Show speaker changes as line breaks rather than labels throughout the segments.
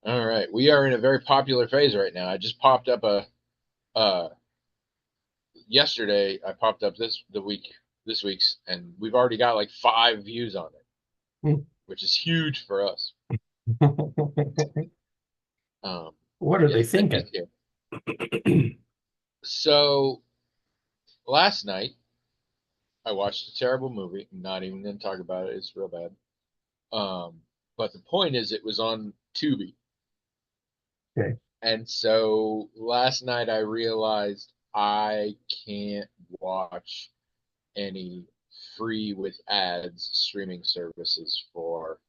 All right, we are in a very popular phase right now. I just popped up a uh yesterday. I popped up this week's, and we've already got like 5 views on it, which is huge for us. Um,
What are
yeah,
they
thank you,
thinking?
Kim. So last night I watched a terrible movie. I'm not even going to talk about it. It's real bad. But the point is, it was on Tubi,
Okay.
and so last night I realized I can't watch any free with ads streaming services for,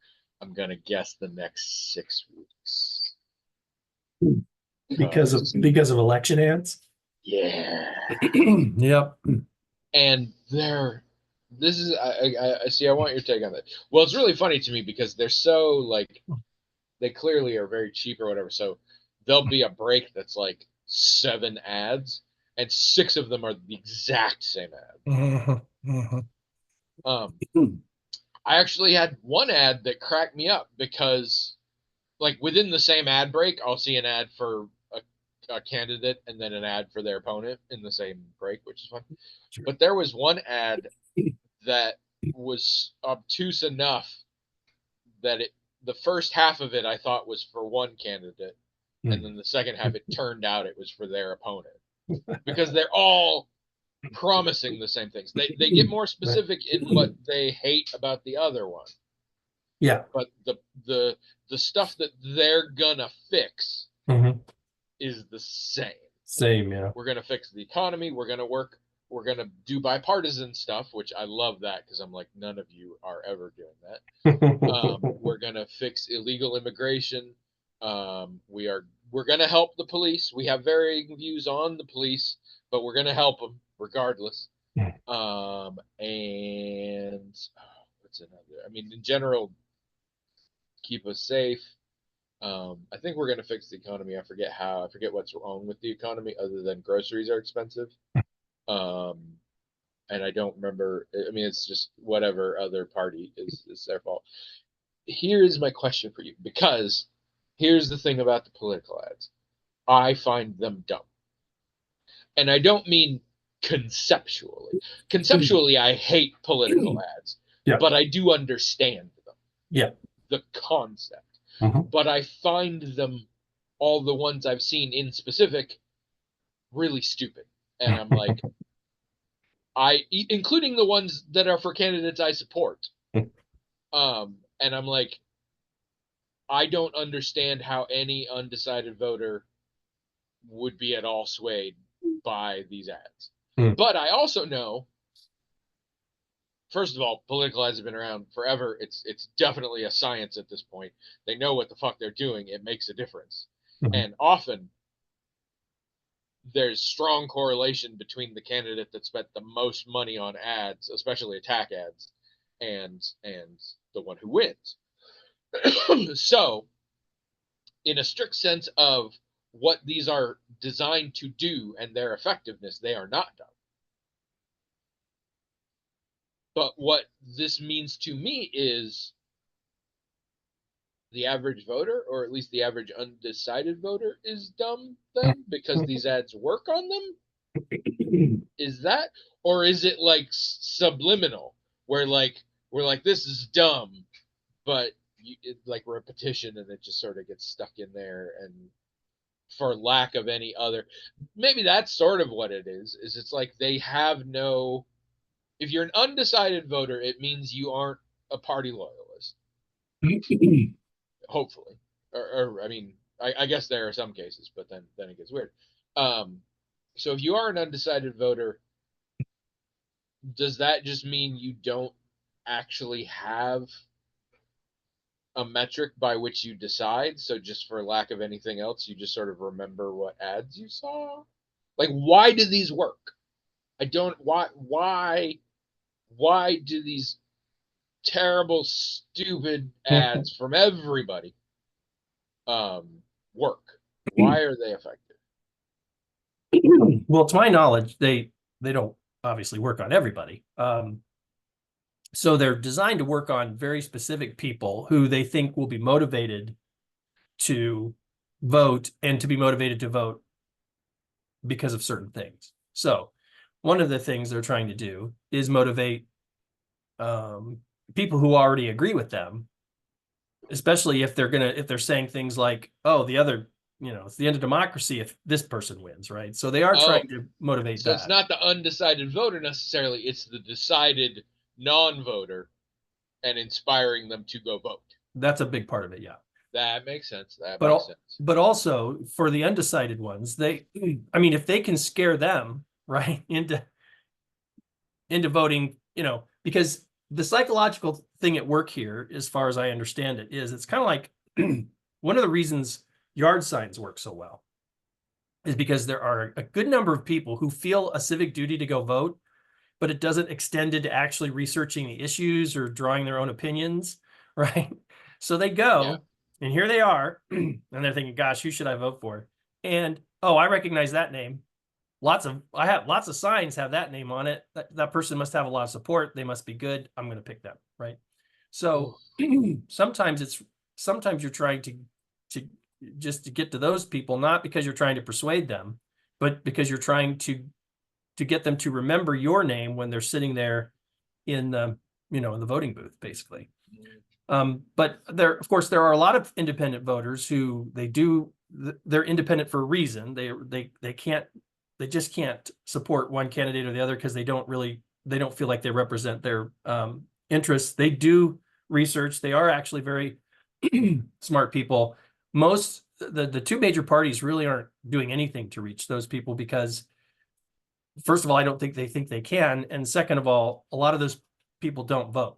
I'm gonna guess, the next 6 weeks. Cause
Because of election ads.
yeah,
Yep.
and they're this is I see. I want your take on that. Well, it's really funny to me because they're so like they clearly are very cheap or whatever. So there'll be a break that's like 7 ads, and 6 of them are the exact same ad.
Mhm, mhm.
Um, I actually had one ad that cracked me up because like within the same ad break, I'll see an ad for a candidate and then an ad for their opponent in the same break, which is fun.
Sure.
But there was one ad that was obtuse enough that the first half of it I thought was for one candidate, and then the second half it turned out it was for their opponent because they're all promising the same things. They get more
Right.
specific in what they hate about the other one,
Yeah.
but the stuff that they're gonna fix
Mhm.
is the same.
Same, yeah.
We're gonna fix the economy. We're gonna do bipartisan stuff, which I love that because I'm like, none of you are ever doing that. We're gonna fix illegal immigration. We're gonna help the police. We have varying views on the police, but we're gonna help them regardless. And what's another? I mean, in general, keep us safe. I think we're going to fix the economy. I forget how. I forget what's wrong with the economy other than groceries are expensive. Um, and I don't remember. I mean, it's just whatever other party is their fault. Here is my question for you, because here's the thing about the political ads. I find them dumb, and I don't mean conceptually. Conceptually, I hate political ads,
Yeah.
but I do understand them,
Yeah.
the concept.
Mhm.
But I find them, all the ones I've seen in specific, really stupid. And I'm like, including the ones that are for candidates I support. And I'm like, I don't understand how any undecided voter would be at all swayed by these ads. But I also know, first of all, political ads have been around forever. It's definitely a science at this point. They know what the fuck they're doing. It makes a difference.
Mhm.
And often there's strong correlation between the candidate that spent the most money on ads, especially attack ads, and the one who wins. So, in a strict sense of what these are designed to do and their effectiveness, they are not done. But what this means to me is the average voter, or at least the average undecided voter, is dumb then because these ads work on them. Is that, or is it like subliminal where like we're like, this is dumb, but like repetition, and it just sort of gets stuck in there, and for lack of any other, maybe that's sort of what it is it's like they have no, if you're an undecided voter it means you aren't a party loyalist, hopefully, or I mean, I guess there are some cases, but then it gets weird. um so if you are an undecided voter, does that just mean you don't actually have a metric by which you decide? So just for lack of anything else, you just sort of remember what ads you saw? Like, why do these work? I don't, why do these terrible, stupid ads from everybody work? Why are they effective?
Well, to my knowledge, they don't obviously work on everybody. So they're designed to work on very specific people who they think will be motivated to vote and to be motivated to vote because of certain things. So one of the things they're trying to do is motivate people who already agree with them, especially if they're saying things like, oh, it's the end of democracy if this person wins, right? So they are
Oh,
trying to motivate
so it's
that.
not the undecided voter necessarily, it's the decided non-voter and inspiring them to go vote.
That's a big part of it, yeah.
That makes sense. That
But
makes sense.
but also for the undecided ones, I mean, if they can scare them right into voting, because the psychological thing at work here, as far as I understand it, is it's kind of like one of the reasons yard signs work so well is because there are a good number of people who feel a civic duty to go vote, but it doesn't extend into actually researching the issues or drawing their own opinions, right? So they
Yeah.
go, and here they are, and they're thinking, gosh, who should I vote for? And, oh, I recognize that name. I have lots of signs have that name on it. That person must have a lot of support. They must be good. I'm going to pick them, right? So sometimes you're trying to just to get to those people, not because you're trying to persuade them, but because you're trying to get them to remember your name when they're sitting there in the in the voting booth, basically. But of course, there are a lot of independent voters who they're independent for a reason. They just can't support one candidate or the other because they don't feel like they represent their interests. They do research. They are actually very smart people. The two major parties really aren't doing anything to reach those people because, first of all, I don't think they can, and second of all, a lot of those people don't vote.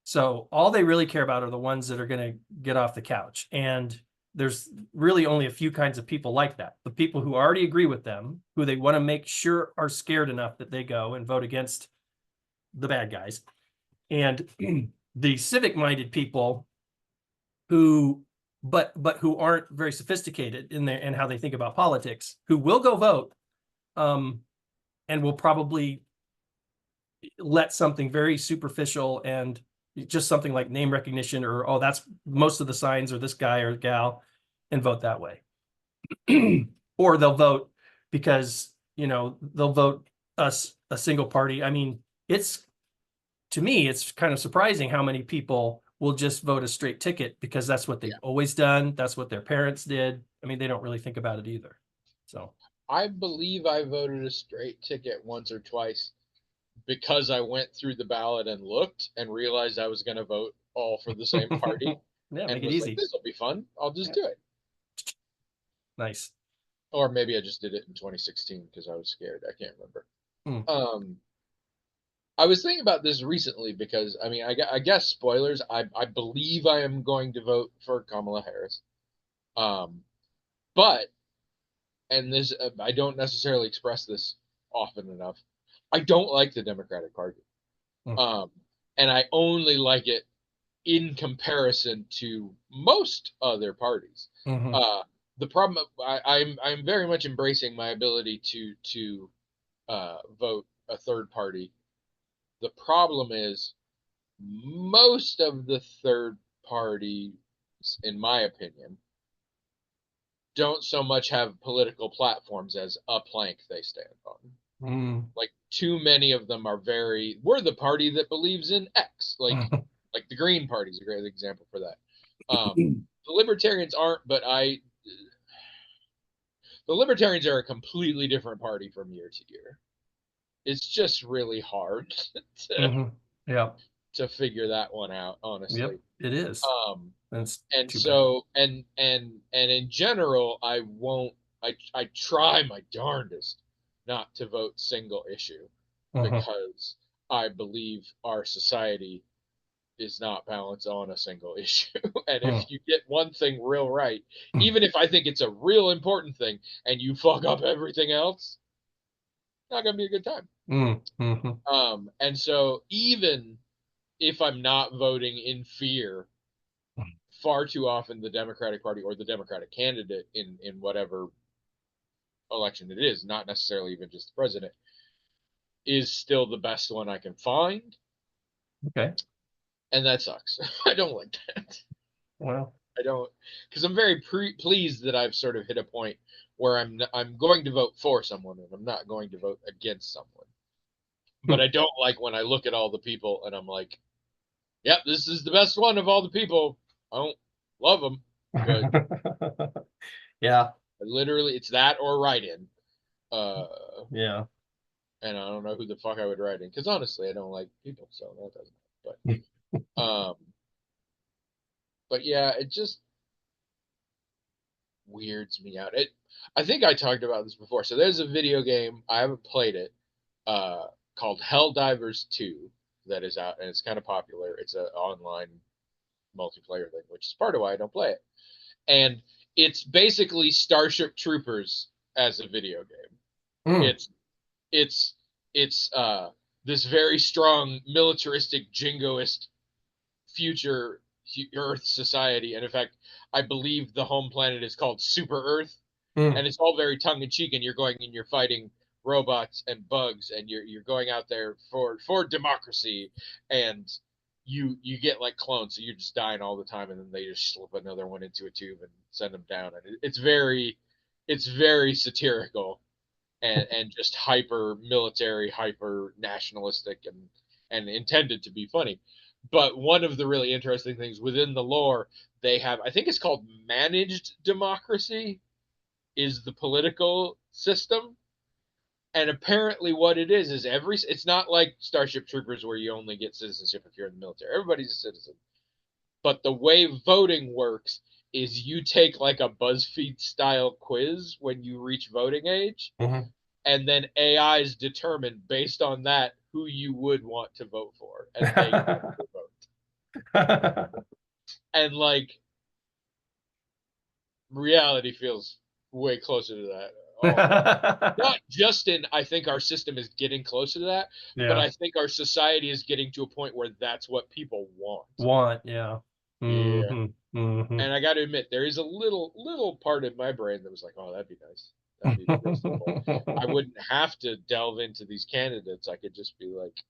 So all they really care about are the ones that are going to get off the couch. And there's really only a few kinds of people like that. The people who already agree with them, who they want to make sure are scared enough that they go and vote against the bad guys. And the civic-minded people who aren't very sophisticated in how they think about politics, who will go vote, and will probably let something very superficial and just something like name recognition or, oh, that's most of the signs or this guy or gal, and vote that way. Or they'll vote because they'll vote a single party. I mean, to me it's kind of surprising how many people will just vote a straight ticket because that's what they've always done. That's what their parents did. I mean, they don't really think about it either. So
I believe I voted a straight ticket once or twice because I went through the ballot and looked and realized I was going to vote all for the same party.
yeah,
And
make it
was like,
easy.
this will be fun. I'll just do it.
Nice.
Or maybe I just did it in 2016 because I was scared. I can't remember. I was thinking about this recently because, I mean, I guess spoilers. I believe I am going to vote for Kamala Harris. But, and this, I don't necessarily express this often enough. I don't like the Democratic Party. And I only like it in comparison to most other parties. The problem, I'm very much embracing my ability to vote a third party. The problem is most of the third parties, in my opinion, don't so much have political platforms as a plank they stand on. Like too many of them are we're the party that believes in X. Like the Green Party is a great example for that. The Libertarians aren't, but the Libertarians are a completely different party from year to year. It's just really hard to figure that one out, honestly.
Yep, it is.
And so and in general, I try my darndest not to vote single issue because I believe our society is not balanced on a single issue. And if you get one thing real right, even if I think it's a real important thing and you fuck up everything else, not gonna be a good time. And so even if I'm not voting in fear, far too often the Democratic Party or the Democratic candidate in whatever election it is, not necessarily even just the president, is still the best one I can find.
Okay.
And that sucks. I don't like that.
Well,
I don't, because I'm very pleased that I've sort of hit a point where I'm going to vote for someone and I'm not going to vote against someone. But I don't like when I look at all the people and I'm like, yep, this is the best one of all the people. I don't love them, but
Yeah.
literally it's that or write-in.
Yeah.
And I don't know who the fuck I would write in, because honestly, I don't like people, so that doesn't matter. But yeah, it just weirds me out. I think I talked about this before. So there's a video game, I haven't played it, called Helldivers 2 that is out, and it's kind of popular. It's an online multiplayer thing, which is part of why I don't play it. And it's basically Starship Troopers as a video game. It's this very strong militaristic jingoist future Earth society, and in fact, I believe the home planet is called Super Earth, and it's all very tongue in cheek. And you're going and you're fighting robots and bugs, and you're going out there for democracy, and you get like clones, so you're just dying all the time, and then they just slip another one into a tube and send them down, and it's very satirical and just hyper military, hyper nationalistic, and intended to be funny. But one of the really interesting things within the lore, they have, I think it's called managed democracy, is the political system. And apparently what it is it's not like Starship Troopers where you only get citizenship if you're in the military. Everybody's a citizen. But the way voting works is you take like a BuzzFeed style quiz when you reach voting age, and then AIs determine based on that who you would want to vote for, and they vote. And like, reality feels way closer to that. Not just in, I think our system is getting closer to that, but I think our society is getting to a point where that's what people want.
Yeah.
Yeah. And I got to admit, there is a little part of my brain that was like, oh, that'd be nice. That'd be real simple. I wouldn't have to delve into these candidates. I could just be like,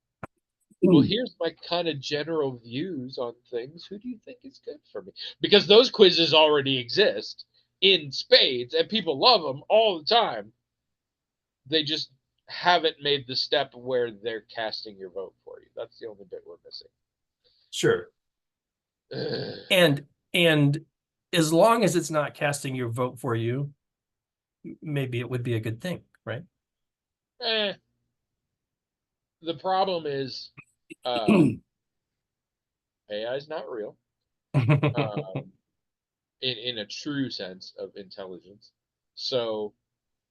well, here's my kind of general views on things. Who do you think is good for me? Because those quizzes already exist in spades and people love them all the time. They just haven't made the step where they're casting your vote for you. That's the only bit we're missing.
Sure. And as long as it's not casting your vote for you, maybe it would be a good thing, right?
The problem is AI is not real in a true sense of intelligence. So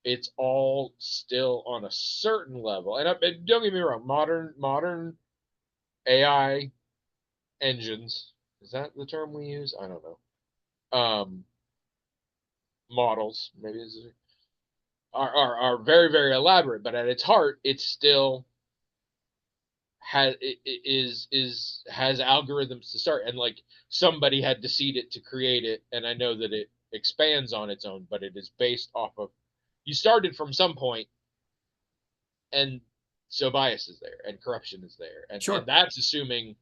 it's all still on a certain level. And don't get me wrong, modern AI engines, is that the term we use? I don't know. Models, maybe are very, very elaborate, but at its heart, it's still has algorithms to start, and like somebody had to seed it to create it, and I know that it expands on its own, but it is based off of, you started from some point, and so bias is there and corruption is there, and that's assuming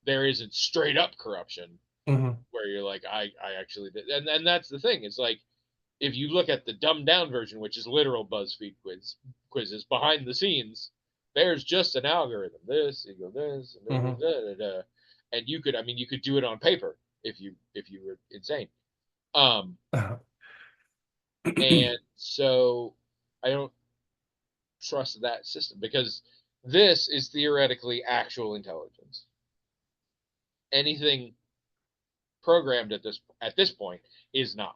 there isn't straight up corruption where you're like, I actually did, and that's the thing. It's like, if you look at the dumbed down version, which is literal BuzzFeed quizzes behind the scenes, there's just an algorithm. This equal this, and you could do it on paper if you were insane. And so I don't trust that system, because this is theoretically actual intelligence. Anything programmed at this point is not.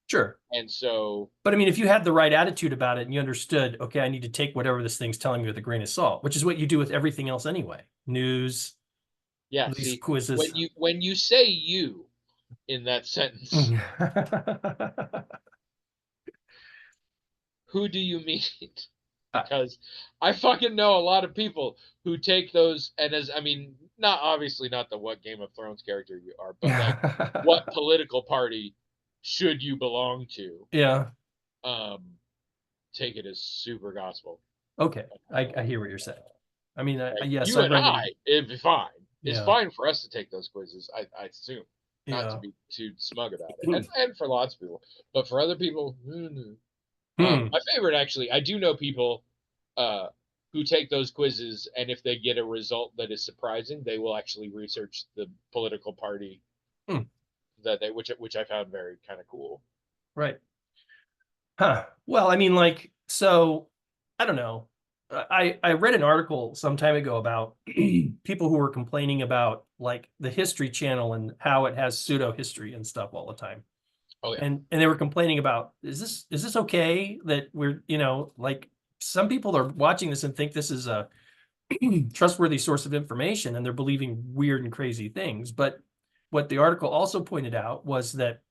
Sure.
And so,
but I mean, if you had the right attitude about it and you understood, okay, I need to take whatever this thing's telling me with a grain of salt, which is what you do with everything else anyway. News.
Yeah.
These quizzes.
When you say you in that sentence, who do you mean? Because I fucking know a lot of people who take those, and not obviously not the what Game of Thrones character you are, but like what political party should you belong to?
Yeah.
Take it as super gospel.
Okay, I hear what you're saying. I mean, yes,
you and I, it'd be fine. It's fine for us to take those quizzes, I assume. not to
Yeah.
be too smug about it, and for lots of people, but for other people,
Hmm.
my favorite actually, I do know people uh, who take those quizzes, and if they get a result that is surprising, they will actually research the political party
Hmm.
that they, which I found very kind of cool.
Right. Huh. Well, I mean, like, so I don't know. I read an article some time ago about people who were complaining about like the History Channel and how it has pseudo history and stuff all the time.
Oh yeah,
And they were complaining about, is this okay that we're, like some people are watching this and think this is a trustworthy source of information and they're believing weird and crazy things. But what the article also pointed out was that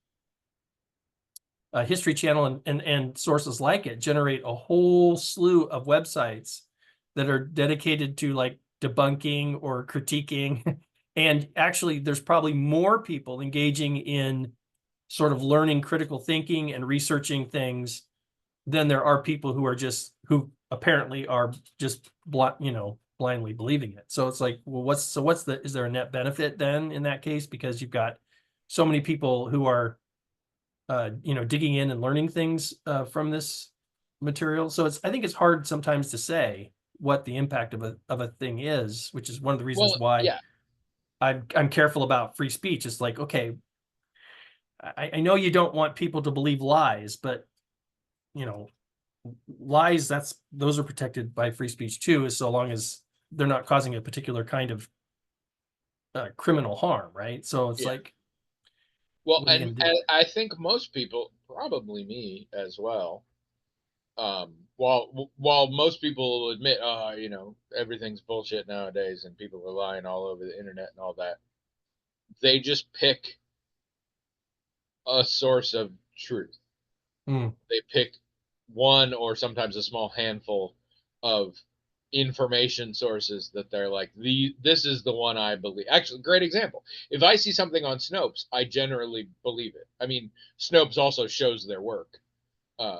History Channel and sources like it generate a whole slew of websites that are dedicated to like debunking or critiquing. And actually, there's probably more people engaging in sort of learning critical thinking and researching things than there are people who apparently are just blindly believing it. So it's like, well, is there a net benefit then in that case? Because you've got so many people who are digging in and learning things from this material. So I think it's hard sometimes to say what the impact of a thing is, which is one of the reasons
well,
why
yeah,
I'm careful about free speech. It's like, okay, I know you don't want people to believe lies, but you know, lies, those are protected by free speech too, as so long as they're not causing a particular kind of criminal harm, right? So it's
yeah.
like,
Well,
what are you
and,
going to do?
and I think most people, probably me as well, while most people will admit, everything's bullshit nowadays, and people are lying all over the internet and all that, they just pick a source of truth.
Hmm.
They pick one or sometimes a small handful of information sources that they're like, this is the one I believe. Actually, great example. If I see something on Snopes, I generally believe it. I mean, Snopes also shows their work,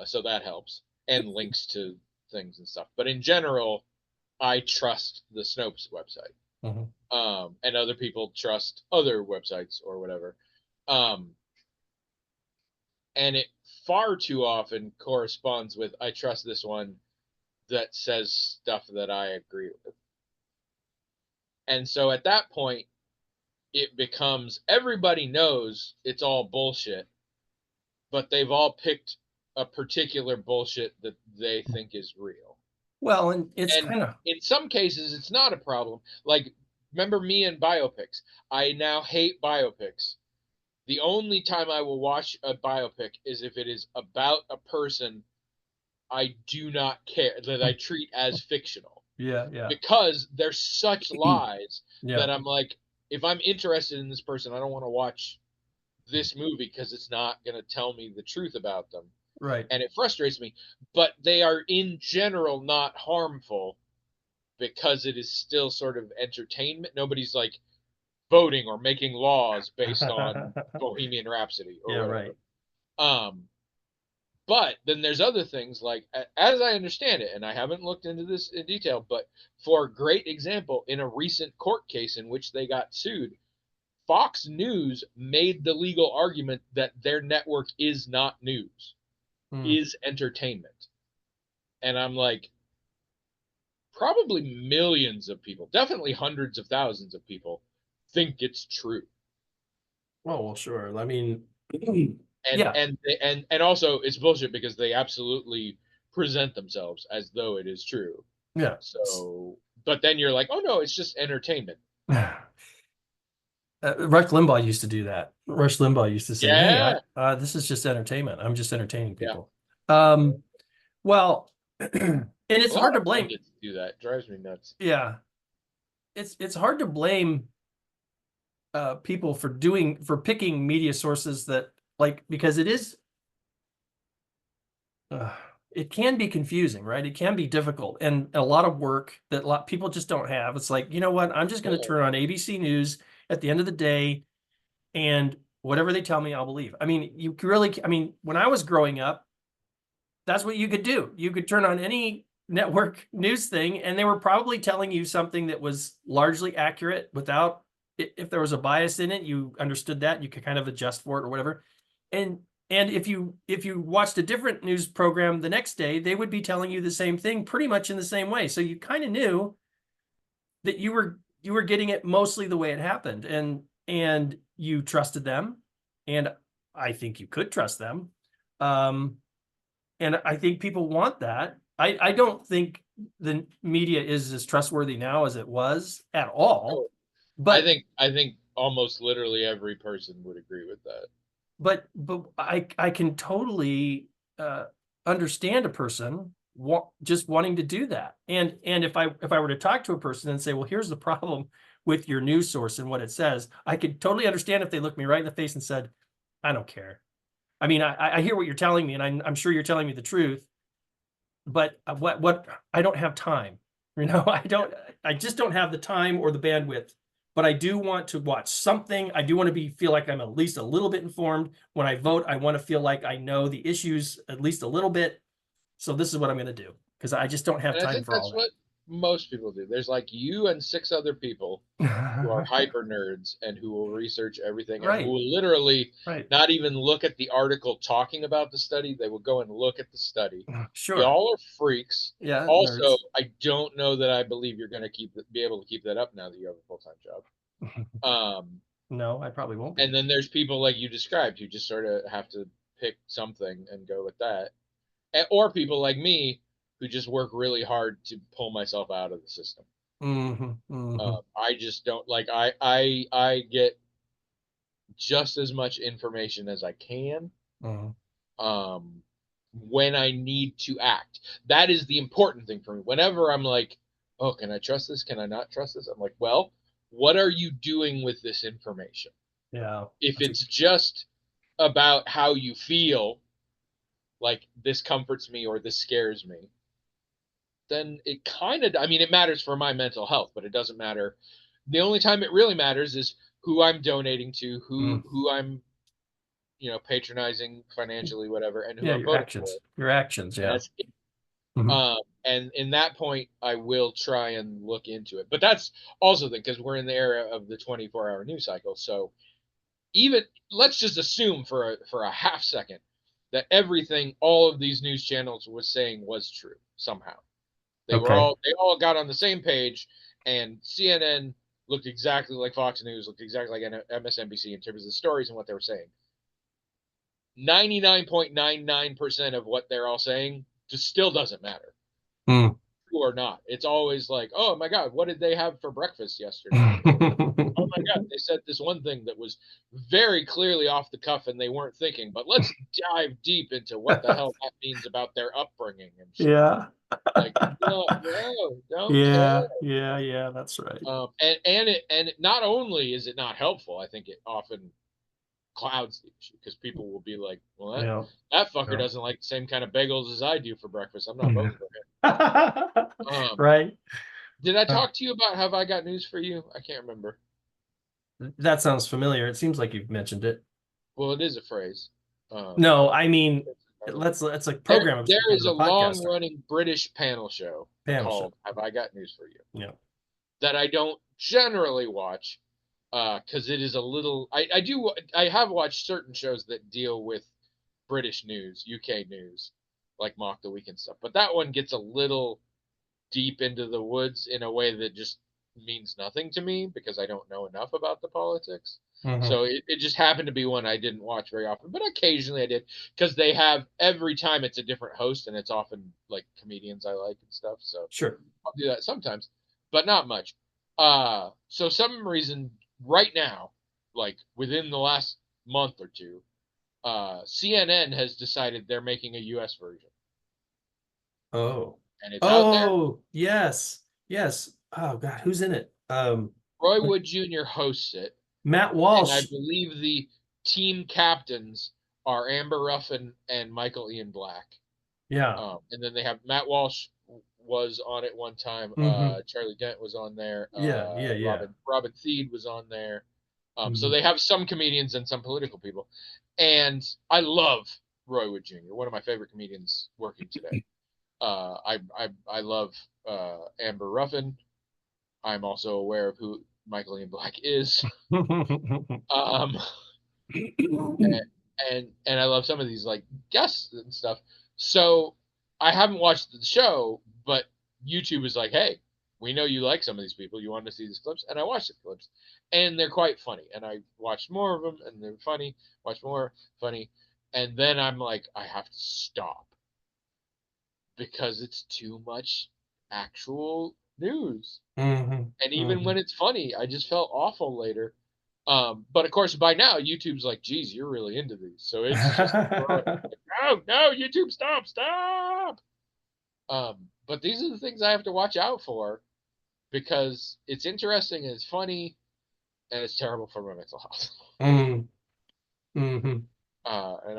so that helps, and links to things and stuff. But in general, I trust the Snopes website,
Mhm.
and other people trust other websites or whatever. Um, and it far too often corresponds with, I trust this one that says stuff that I agree with. And so at that point, it becomes, everybody knows it's all bullshit, but they've all picked a particular bullshit that they think is real.
Well, and it's
And
kind of,
in some cases, it's not a problem. Like, remember me and biopics? I now hate biopics. The only time I will watch a biopic is if it is about a person I do not care, that I treat as fictional,
yeah, yeah,
because they're such lies
yeah,
that I'm like, if I'm interested in this person, I don't want to watch this movie because it's not going to tell me the truth about them.
right.
And it frustrates me. But they are in general not harmful because it is still sort of entertainment. Nobody's like voting or making laws based on Bohemian Rhapsody or
Yeah, right.
whatever. Um, But then there's other things like, as I understand it, and I haven't looked into this in detail, but for a great example, in a recent court case in which they got sued, Fox News made the legal argument that their network is not news,
Hmm.
is entertainment. And I'm like, probably millions of people, definitely hundreds of thousands of people, think it's true.
Oh, well, sure. I mean,
And
yeah,
and also it's bullshit because they absolutely present themselves as though it is true.
yeah.
So, but then you're like, oh no, it's just entertainment.
Rush Limbaugh used to do that. Rush Limbaugh used to say, "Hey,
Yeah,
this is just entertainment. I'm just entertaining
yeah.
people." Well, and
A
it's
lot
hard to
of
blame.
pundits do that. It drives me nuts.
Yeah, it's hard to blame people for picking media sources that like because uh, it can be confusing, right? It can be difficult and a lot of work that a lot people just don't have. It's like, you know what? I'm just going to
Yeah,
turn on ABC News at the end of the day and whatever they tell me, I'll believe. I mean, when I was growing up, that's what you could do. You could turn on any network news thing, and they were probably telling you something that was largely accurate without if there was a bias in it, you understood that, you could kind of adjust for it or whatever. And if you watched a different news program the next day, they would be telling you the same thing pretty much in the same way. So you kind of knew that you were getting it mostly the way it happened, and you trusted them, and I think you could trust them. And I think people want that. I don't think the media is as trustworthy now as it was at all. But
I think almost literally every person would agree with that.
but I can totally understand a person just wanting to do that. And if I were to talk to a person and say, well, here's the problem with your news source and what it says, I could totally understand if they looked me right in the face and said, I don't care. I mean, I hear what you're telling me, and I'm sure you're telling me the truth, but what I don't have time. You know, I just don't have the time or the bandwidth. But I do want to watch something. I do want to feel like I'm at least a little bit informed. When I vote, I want to feel like I know the issues at least a little bit. So this is what I'm going to do, because I just don't have
And I
time
think
for all
that's what most people do. There's like you and 6 other people who are
that.
hyper nerds and who will research everything and who
Right,
will literally
right.
not even look at the article talking about the study. They will go and look at the study.
Sure.
Y'all are freaks.
Yeah,
Also,
nerds.
I don't know that I believe you're going to be able to keep that up now that you have a full-time job.
No, I probably won't be.
And then there's people like you described who just sort of have to pick something and go with that. Or people like me who just work really hard to pull myself out of the system. I just don't like I get just as much information as I can um, when I need to act. That is the important thing for me. Whenever I'm like, oh, can I trust this? Can I not trust this? I'm like, well, what are you doing with this information?
Yeah.
If it's just about how you feel, like this comforts me or this scares me, then it kind of, I mean, it matters for my mental health, but it doesn't matter. The only time it really matters is who I'm donating to, who I'm, patronizing financially, whatever, and who
Yeah,
I'm voting for.
your actions.
And
Yeah.
that's it. And in that point, I will try and look into it. But that's also the because we're in the era of the 24-hour news cycle. So even let's just assume for a half second that everything all of these news channels was saying was true somehow. They
Okay.
all got on the same page, and CNN looked exactly like Fox News, looked exactly like MSNBC in terms of the stories and what they were saying. 99.99% of what they're all saying just still doesn't matter. True or not. It's always like, oh my God, what did they have for breakfast yesterday? Or, oh my God, they said this one thing that was very clearly off the cuff and they weren't thinking, but let's dive deep into what the hell that means about their upbringing and shit.
Yeah.
Like, no, don't care.
Yeah, that's right.
And not only is it not helpful, I think it often clouds the issue because people will be like, well,
Yeah.
that fucker doesn't like the same kind of bagels as I do for breakfast. I'm not voting for him.
Right.
Did I talk to you about Have I Got News for You? I can't remember.
That sounds familiar. It seems like you've mentioned it.
Well, it is a phrase.
No, I mean, let's a program. I'm
There
speaking
is
of
a
a podcast.
long-running British panel show called Have I Got News for You?
Yeah.
That I don't generally watch because it is a little. I have watched certain shows that deal with British news, UK news, like Mock the Week and stuff, but that one gets a little deep into the woods in a way that just means nothing to me because I don't know enough about the politics. So it just happened to be one I didn't watch very often, but occasionally I did because they have every time it's a different host and it's often like comedians I like and stuff. So
Sure.
I'll do that sometimes, but not much. So some reason right now, like within the last month or two, CNN has decided they're making a US version.
Oh.
And it's out there.
Yes. Yes. Oh God, who's in it?
Roy Wood Jr. hosts it.
Matt
And I
Walsh.
believe the team captains are Amber Ruffin and Michael Ian Black.
Yeah.
And then they have Matt Walsh was on it one time. Charlie Dent was on there.
Yeah.
Robin Thede was on there. So
Mhm.
they have some comedians and some political people. And I love Roy Wood Jr., one of my favorite comedians working today. I love Amber Ruffin. I'm also aware of who Michael Ian Black is. Um, and I love some of these like guests and stuff. So I haven't watched the show, but YouTube is like, hey, we know you like some of these people. You want to see these clips, and I watched the clips, and they're quite funny. And I watched more of them, and they're funny. Watch more, funny, and then I'm like, I have to stop because it's too much actual news. And even when it's funny, I just felt awful later. But of course, by now, YouTube's like, geez, you're really into these. So it's just, no, no, YouTube, stop. But these are the things I have to watch out for because it's interesting and it's funny and it's terrible for my mental health. And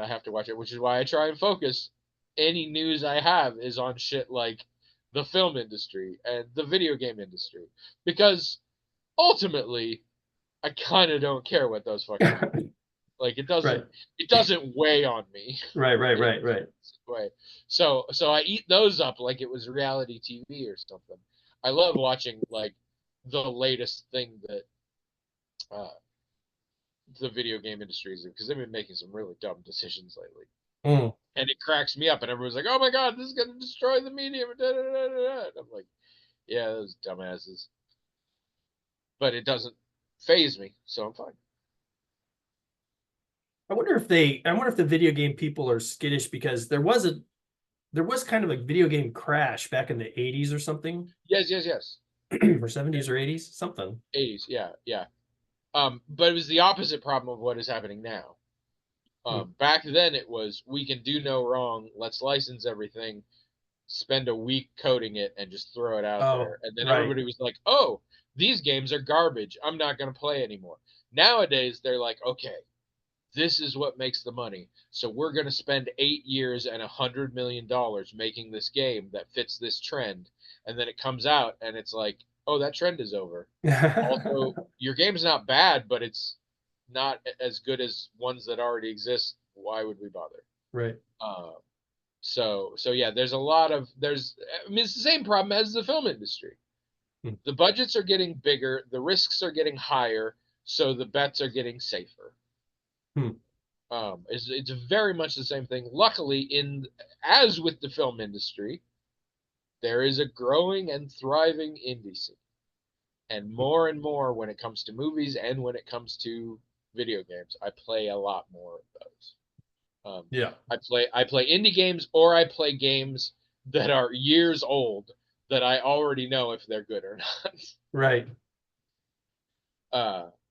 I have to watch it, which is why I try and focus. Any news I have is on shit like the film industry and the video game industry because ultimately I kind of don't care what those fucking people. Like it doesn't weigh on me.
Right.
Way. So I eat those up like it was reality TV or something. I love watching like the latest thing that uh, the video game industry is in because they've been making some really dumb decisions lately. And it cracks me up, and everyone's like, "Oh my god, this is gonna destroy the medium." And I'm like, "Yeah, those dumbasses," but it doesn't phase me, so I'm fine.
I wonder if the video game people are skittish because there was kind of a video game crash back in the 80s or something.
Yes.
Or 70s or 80s, something.
80s, yeah. But it was the opposite problem of what is happening now. Back then, it was we can do no wrong. Let's license everything, spend a week coding it, and just throw it out there. And then everybody was like, "Oh, these games are garbage. I'm not going to play anymore." Nowadays, they're like, "Okay, this is what makes the money. So we're going to spend 8 years and $100 million making this game that fits this trend." And then it comes out, and it's like, "Oh, that trend is over." Also, your game's not bad, but it's not as good as ones that already exist. Why would we bother?
Right.
So yeah, there's a lot of I mean, it's the same problem as the film industry. The budgets are getting bigger, the risks are getting higher, so the bets are getting safer. It's very much the same thing. Luckily, as with the film industry, there is a growing and thriving indie scene. And more when it comes to movies and when it comes to video games. I play a lot more of those.
Yeah.
I play indie games or I play games that are years old that I already know if they're good or not.
Right.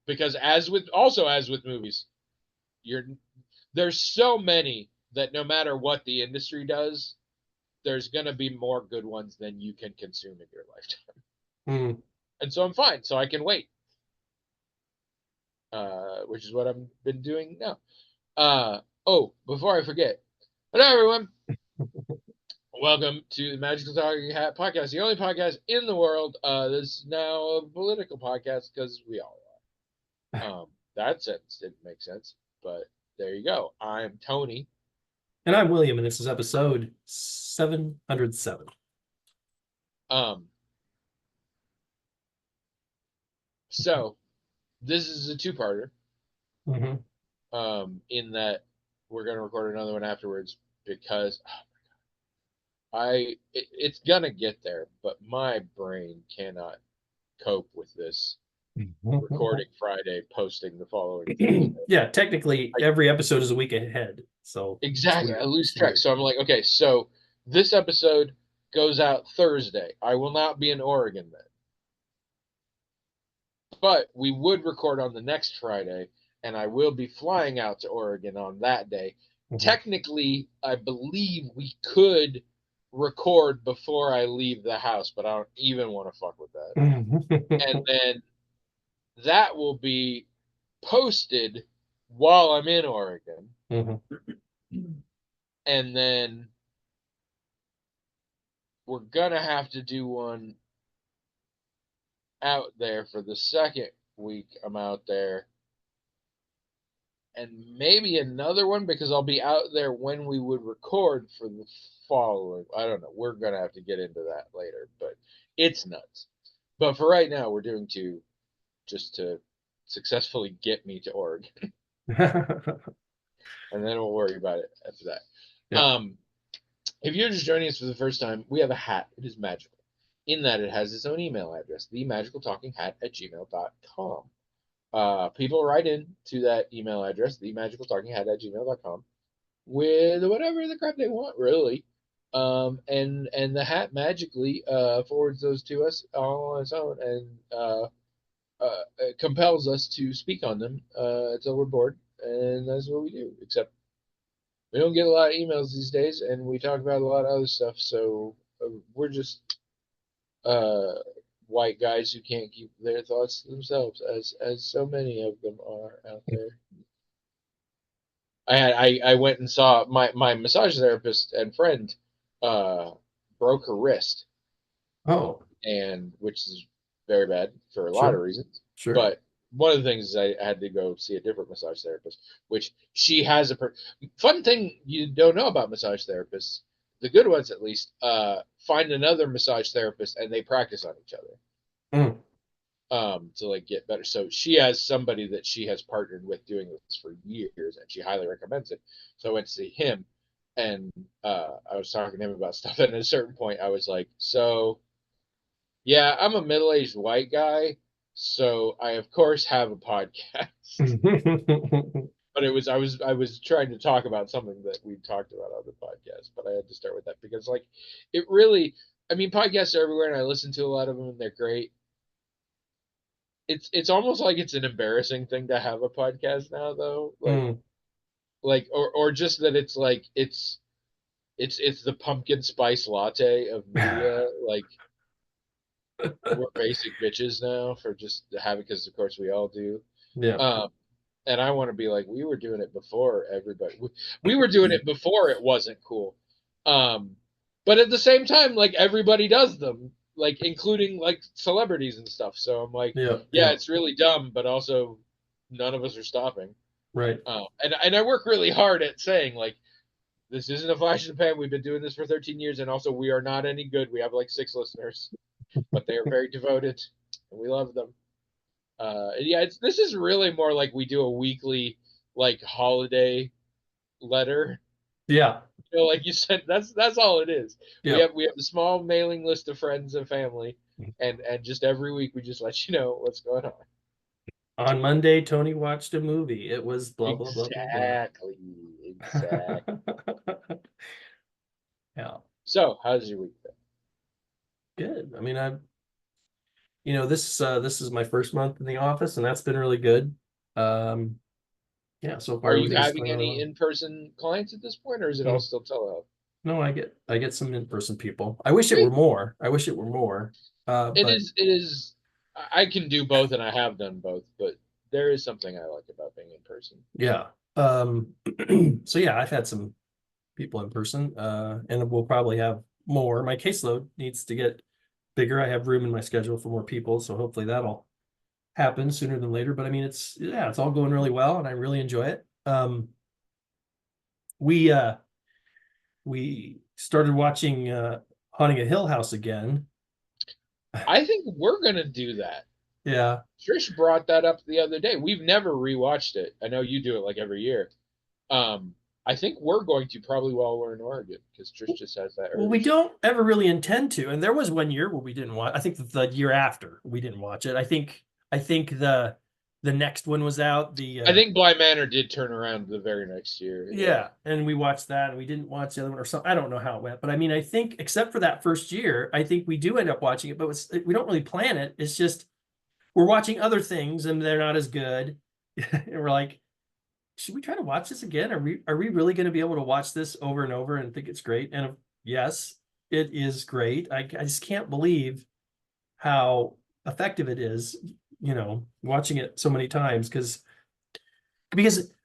Because as with movies, there's so many that no matter what the industry does, there's gonna be more good ones than you can consume in your lifetime. And so I'm fine. So I can wait. Which is what I've been doing now. Oh, before I forget, hello everyone. Welcome to the Magical Talking Hat podcast, the only podcast in the world this is now a political podcast because we all are. That sentence didn't make sense, but there you go. I'm Tony.
And I'm William, and this is episode 707.
So this is a two-parter. In that we're gonna record another one afterwards because it's gonna get there, but my brain cannot cope with this recording Friday, posting the following Thursday.
Yeah, technically every episode is a week ahead. So
exactly, I lose track. So I'm like, okay, so this episode goes out Thursday. I will not be in Oregon then. But we would record on the next Friday, and I will be flying out to Oregon on that day. Technically, I believe we could record before I leave the house, but I don't even want to fuck with that. And then that will be posted while I'm in Oregon. And then we're going to have to do one out there for the second week I'm out there. And maybe another one because I'll be out there when we would record for the following. I don't know. We're going to have to get into that later, but it's nuts. But for right now, we're doing two. just to successfully get me to Oregon, and then we'll worry about it after that.
Yeah.
If you're just joining us for the first time, we have a hat. It is magical, in that it has its own email address, themagicaltalkinghat@gmail.com. People write in to that email address, themagicaltalkinghat@gmail.com, with whatever the crap they want, really. And the hat magically forwards those to us all on its own, and it compels us to speak on them until we're bored, and that's what we do. Except we don't get a lot of emails these days, and we talk about a lot of other stuff. So we're just uh, white guys who can't keep their thoughts to themselves, as so many of them are out there. I went and saw my massage therapist and friend broke her wrist,
Oh,
and which is very bad for a lot of
sure,
reasons.
sure.
But one of the things is I had to go see a different massage therapist, which she has fun thing you don't know about massage therapists, the good ones at least, find another massage therapist and they practice on each other.
Mm.
To like get better. So she has somebody that she has partnered with doing this for years, and she highly recommends it. So I went to see him, and I was talking to him about stuff. And at a certain point, I was like, "So, yeah, I'm a middle-aged white guy, so I of course have a podcast." But I was trying to talk about something that we talked about on the podcast, but I had to start with that because like it really, I mean, podcasts are everywhere, and I listen to a lot of them, and they're great. It's almost like it's an embarrassing thing to have a podcast now, though. Or just that it's like it's the pumpkin spice latte of media. Like we're basic bitches now for just having, because of course we all do.
Yeah.
And I want to be like, we were doing it before everybody. We were doing it before it wasn't cool. But at the same time, like everybody does them, like including like celebrities and stuff. So I'm like, yeah, it's really dumb, but also none of us are stopping.
Right.
And I work really hard at saying like, this isn't a flash in the pan. We've been doing this for 13 years, and also we are not any good. We have like 6 listeners, but they are very devoted, and we love them. Yeah, this is really more like we do a weekly like holiday letter.
Yeah.
You know, like you said, that's all it is.
Yeah.
We have a small mailing list of friends and family, and just every week we just let you know what's going on.
On Monday, Tony watched a movie. It was blah blah blah blah blah.
Exactly.
Yeah.
So, how's your week been?
Good. I mean, this is my first month in the office, and that's been really good. Yeah, so far
Are you
everything's
having
going
any
well.
in-person clients at this point, or is it all still telehealth?
No, I get some in-person people. I wish it were more.
It
But
is. I can do both, and I have done both, but there is something I like about being in person.
yeah. So yeah, I've had some people in person, and we'll probably have more. My caseload needs to get bigger. I have room in my schedule for more people, so hopefully that'll happen sooner than later. But I mean, it's all going really well, and I really enjoy it. We started watching Haunting a Hill House again.
I think we're gonna do that.
Yeah.
Trish brought that up the other day. We've never rewatched it. I know you do it like every year. I think we're going to probably while we're in Oregon, because Trish just has that urge.
Well, we don't ever really intend to, and there was one year where we didn't watch. I think the year after we didn't watch it. I think the next one was out.
I think Bly Manor did turn around the very next year.
Yeah, and we watched that, and we didn't watch the other one or something. I don't know how it went, but I mean, I think except for that first year, I think we do end up watching it, but we don't really plan it. It's just we're watching other things, and they're not as good, and we're like, should we try to watch this again? Are we really going to be able to watch this over and over and think it's great? And yes, it is great. I just can't believe how effective it is, watching it so many times, because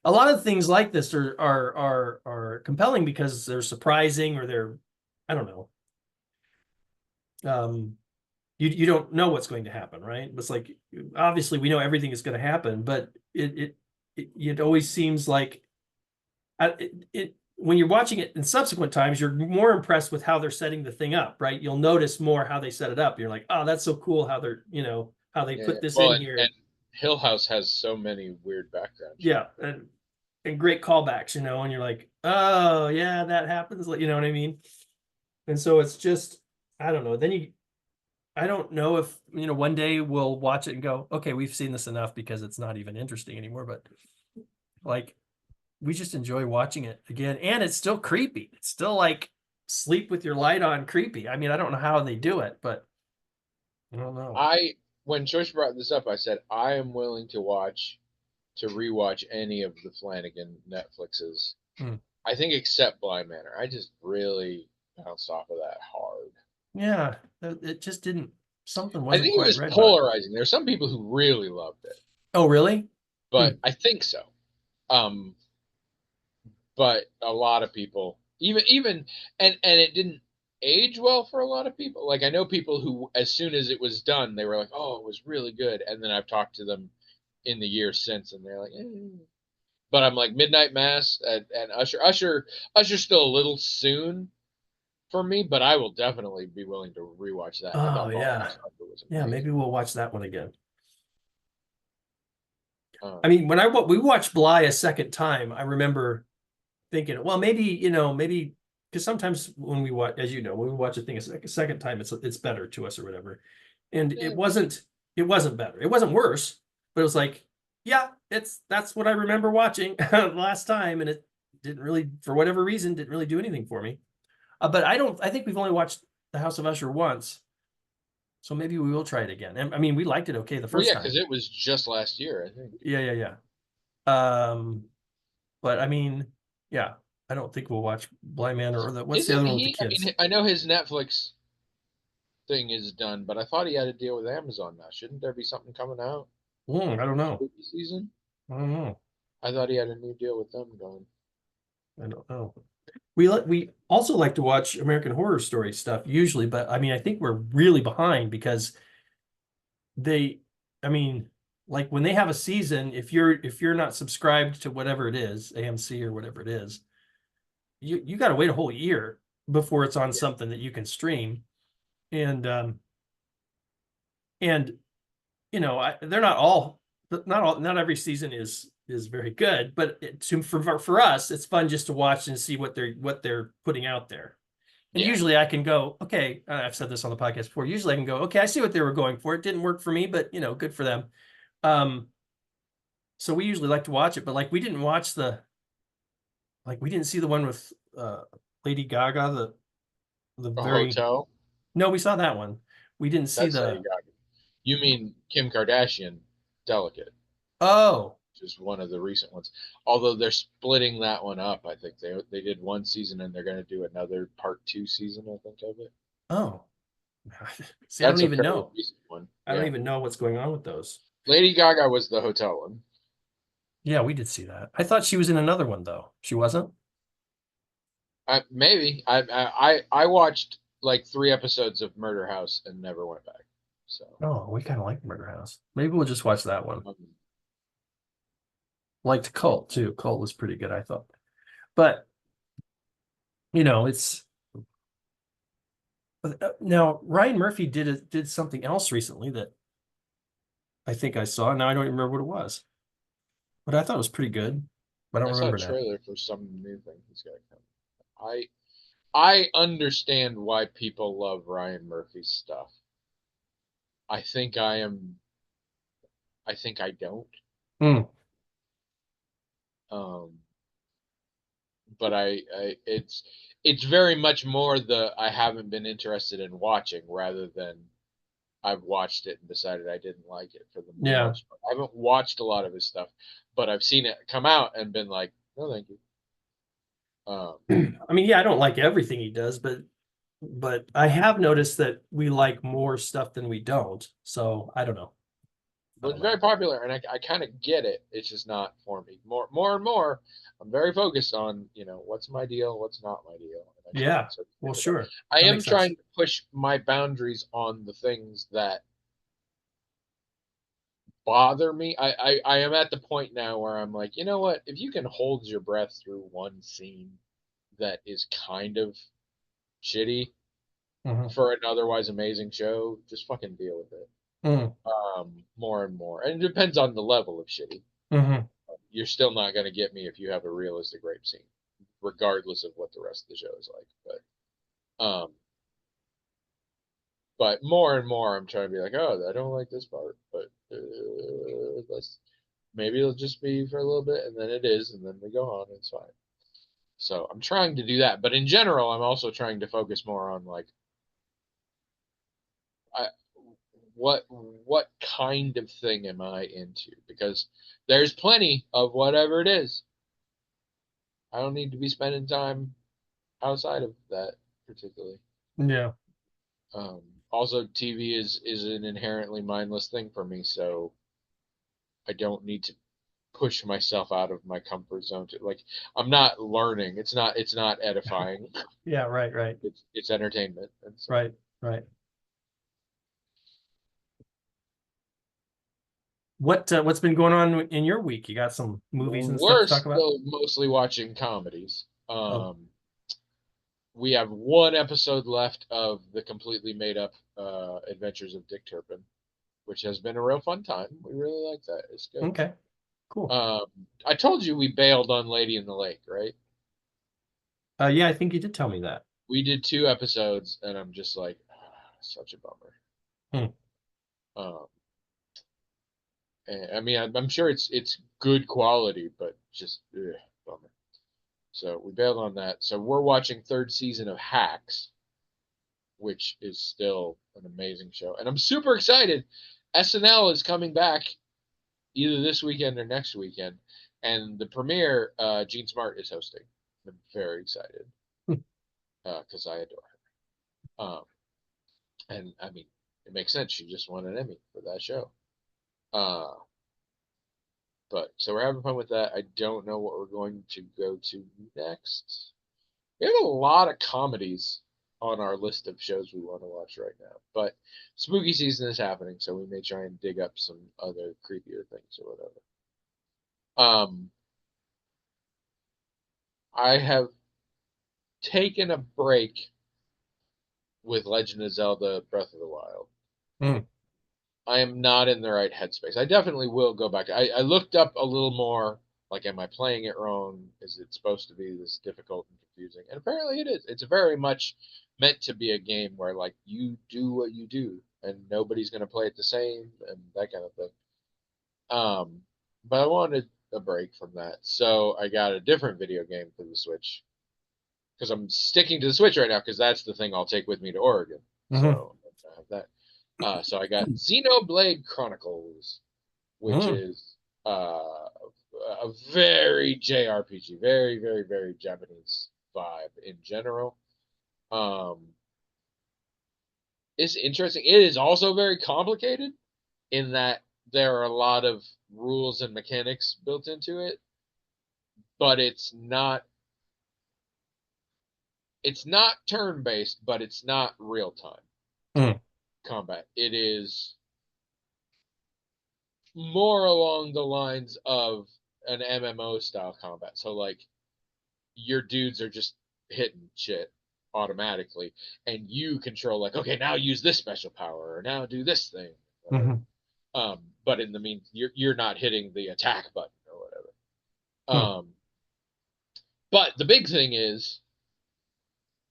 a lot of things like this are compelling because they're surprising, or they're, I don't know. You don't know what's going to happen, right? It's like, obviously we know everything is going to happen, but it always seems like when you're watching it in subsequent times, you're more impressed with how they're setting the thing up, right? You'll notice more how they set it up. You're like, oh, that's so cool how they're, how they put this in here.
Hill House has so many weird background shit.
Yeah, and great callbacks, and you're like, oh yeah, that happens, like, you know what I mean? And so it's just, I don't know. I don't know if, one day we'll watch it and go, okay, we've seen this enough because it's not even interesting anymore. But like, we just enjoy watching it again. And it's still creepy. It's still like sleep with your light on creepy. I mean, I don't know how they do it, but I don't know.
When Joyce brought this up, I said I am willing to rewatch any of the Flanagan Netflixes.
Hmm.
I think except Bly Manor. I just really bounced off of that hard.
Yeah, it just didn't, something
I
wasn't
think it
quite
was
right about it.
polarizing. There's some people who really loved it,
Oh, really? Hmm.
but I think so. Um, but a lot of people, even and it didn't age well for a lot of people. Like I know people who, as soon as it was done, they were like, "Oh, it was really good," and then I've talked to them in the years since, and they're like, eh. But I'm like Midnight Mass and Usher's still a little soon for me, but I will definitely be willing to rewatch that. I
Oh,
thought Ball
yeah.
was
Yeah,
amazing.
maybe we'll watch that one again. I
Um,
mean, we watched Bly a second time, I remember thinking, well, maybe, maybe because sometimes when we watch, as you know, when we watch a thing a second time, it's better to us or whatever. And
yeah,
it wasn't better. It wasn't worse, but it was like, yeah, that's what I remember watching last time, and it didn't really, for whatever reason, didn't really do anything for me. But I think we've only watched The House of Usher once, so maybe we will try it again. And I mean, we liked it okay the
well,
first
yeah, because
time.
it was just last year, I think.
Yeah, yeah, yeah. Um, but I mean, yeah, I don't think we'll watch Blind Man or what's the
Isn't
other one with the
he? I
kids?
mean, I know his Netflix thing is done, but I thought he had a deal with Amazon now. Shouldn't there be something coming out?
I don't know.
Spooky season?
I don't know.
I thought he had a new deal with them going.
I don't know. We also like to watch American Horror Story stuff usually, but I mean, I think we're really behind because they, I mean, like when they have a season, if you're not subscribed to whatever it is, AMC or whatever it is, you got to wait a whole year before it's on
Yeah.
something that you can stream. And they're not every season is very good, but for us, it's fun just to watch and see what they're putting out there. And
Yeah.
usually I can go, okay, I've said this on the podcast before. Usually I can go, okay, I see what they were going for. It didn't work for me, but good for them. Um, so we usually like to watch it, but like we didn't see the one with Lady Gaga, the
A
very
hotel?
no, we saw that one. We didn't see
That's Lady
the
Gaga. You mean Kim Kardashian Delicate,
oh,
which is one of the recent ones. Although they're splitting that one up. I think they did one season and they're going to do another part two season, I think, of it.
oh. See, I don't
That's a
even
fairly
know.
recent one.
I don't
Yeah.
even know what's going on with those.
Lady Gaga was the hotel one.
Yeah, we did see that. I thought she was in another one though. She wasn't?
Maybe I watched like 3 episodes of Murder House and never went back. So
Oh, we kind of like Murder House. Maybe we'll just watch that one.
um,
Liked Cult too. Cult was pretty good, I thought. But it's now Ryan Murphy did something else recently that I think I saw. Now I don't even remember what it was, but I thought it was pretty good. But I don't
I saw a
remember now.
trailer for some new thing he's got coming. I understand why people love Ryan Murphy's stuff. I think I am. I think I don't.
Hmm.
Um, but it's very much more the I haven't been interested in watching rather than I've watched it and decided I didn't like it for the
Yeah.
most part. I haven't watched a lot of his stuff, but I've seen it come out and been like, no, thank you.
I mean, yeah, I don't like everything he does, but I have noticed that we like more stuff than we don't. So I don't know. I
But
don't
it's
know.
very popular, and I kind of get it. It's just not for me. More and more, I'm very focused on what's my deal, what's not my deal, and I try
Yeah.
and sort of
Well,
stick with that.
sure.
I
That
am
makes sense.
trying to push my boundaries on the things that bother me. I am at the point now where I'm like, you know what? If you can hold your breath through one scene that is kind of shitty
Mhm.
for an otherwise amazing show, just fucking deal with it.
Mm.
more and more. And it depends on the level of shitty.
Hmm.
You're still not going to get me if you have a realistic rape scene, regardless of what the rest of the show is like. But more and more, I'm trying to be like, oh, I don't like this part, but let's maybe it'll just be for a little bit, and then it is, and then we go on, and it's fine. So I'm trying to do that, but in general, I'm also trying to focus more on like, I, what kind of thing am I into? Because there's plenty of whatever it is. I don't need to be spending time outside of that particularly.
Yeah.
Um, Also, TV is an inherently mindless thing for me, so I don't need to push myself out of my comfort zone to like I'm not learning. It's not edifying.
Yeah. Right. Right.
It's entertainment. And so
Right. Right. What's been going on in your week? You got some movies and stuff
we're
to talk about?
still mostly watching comedies.
Oh,
We have one episode left of the completely made up Adventures of Dick Turpin, which has been a real fun time. We really like that. It's good.
okay. Cool.
Um, I told you we bailed on Lady in the Lake, right?
Yeah, I think you did tell me that.
We did 2 episodes, and I'm just like, such a bummer.
Hmm.
Um, and, I mean, I'm sure it's good quality, but just bummer. So we bailed on that. So we're watching third season of Hacks, which is still an amazing show, and I'm super excited. SNL is coming back either this weekend or next weekend, and the premiere, Gene Smart is hosting. I'm very excited because I adore her. And I mean, it makes sense. She just won an Emmy for that show. Uh, but so we're having fun with that. I don't know what we're going to go to next. We have a lot of comedies on our list of shows we want to watch right now, but spooky season is happening, so we may try and dig up some other creepier things or whatever. Um, I have taken a break with Legend of Zelda Breath of the Wild.
Hmm.
I am not in the right headspace. I definitely will go back. I looked up a little more, like, am I playing it wrong? Is it supposed to be this difficult and confusing? And apparently it is. It's very much meant to be a game where, like, you do what you do and nobody's going to play it the same and that kind of thing. Um, but I wanted a break from that. So I got a different video game for the Switch because I'm sticking to the Switch right now because that's the thing I'll take with me to Oregon.
Hmm.
So I have that. So I got Xenoblade Chronicles, which
Hmm.
is a very JRPG, very, very, very Japanese vibe in general. Um, it's interesting. It is also very complicated in that there are a lot of rules and mechanics built into it, but it's not turn based, but it's not real time
Hmm.
combat. It is more along the lines of an MMO style combat. So like your dudes are just hitting shit automatically, and you control like, okay, now use this special power or now do this thing, whatever.
Hmm.
But in the mean, you're not hitting the attack button or whatever.
Hmm.
But the big thing is,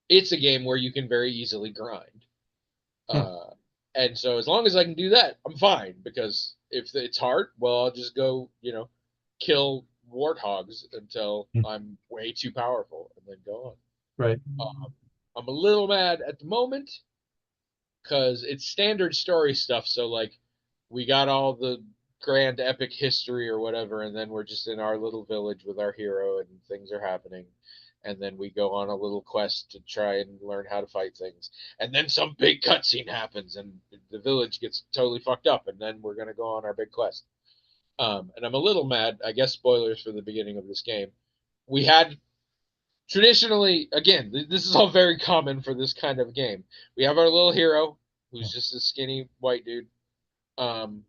it's a game where you can very easily grind.
Hmm.
Uh, and so as long as I can do that, I'm fine because if it's hard, well, I'll just go, kill warthogs until
Hmm.
I'm way too powerful and then go
Right.
on. I'm a little mad at the moment because it's standard story stuff. So like, we got all the grand epic history or whatever, and then we're just in our little village with our hero, and things are happening. And then we go on a little quest to try and learn how to fight things. And then some big cutscene happens, and the village gets totally fucked up. And then we're gonna go on our big quest. And I'm a little mad. I guess spoilers for the beginning of this game. We had traditionally, again, this is all very common for this kind of game. We have our little hero who's just a skinny white dude, um,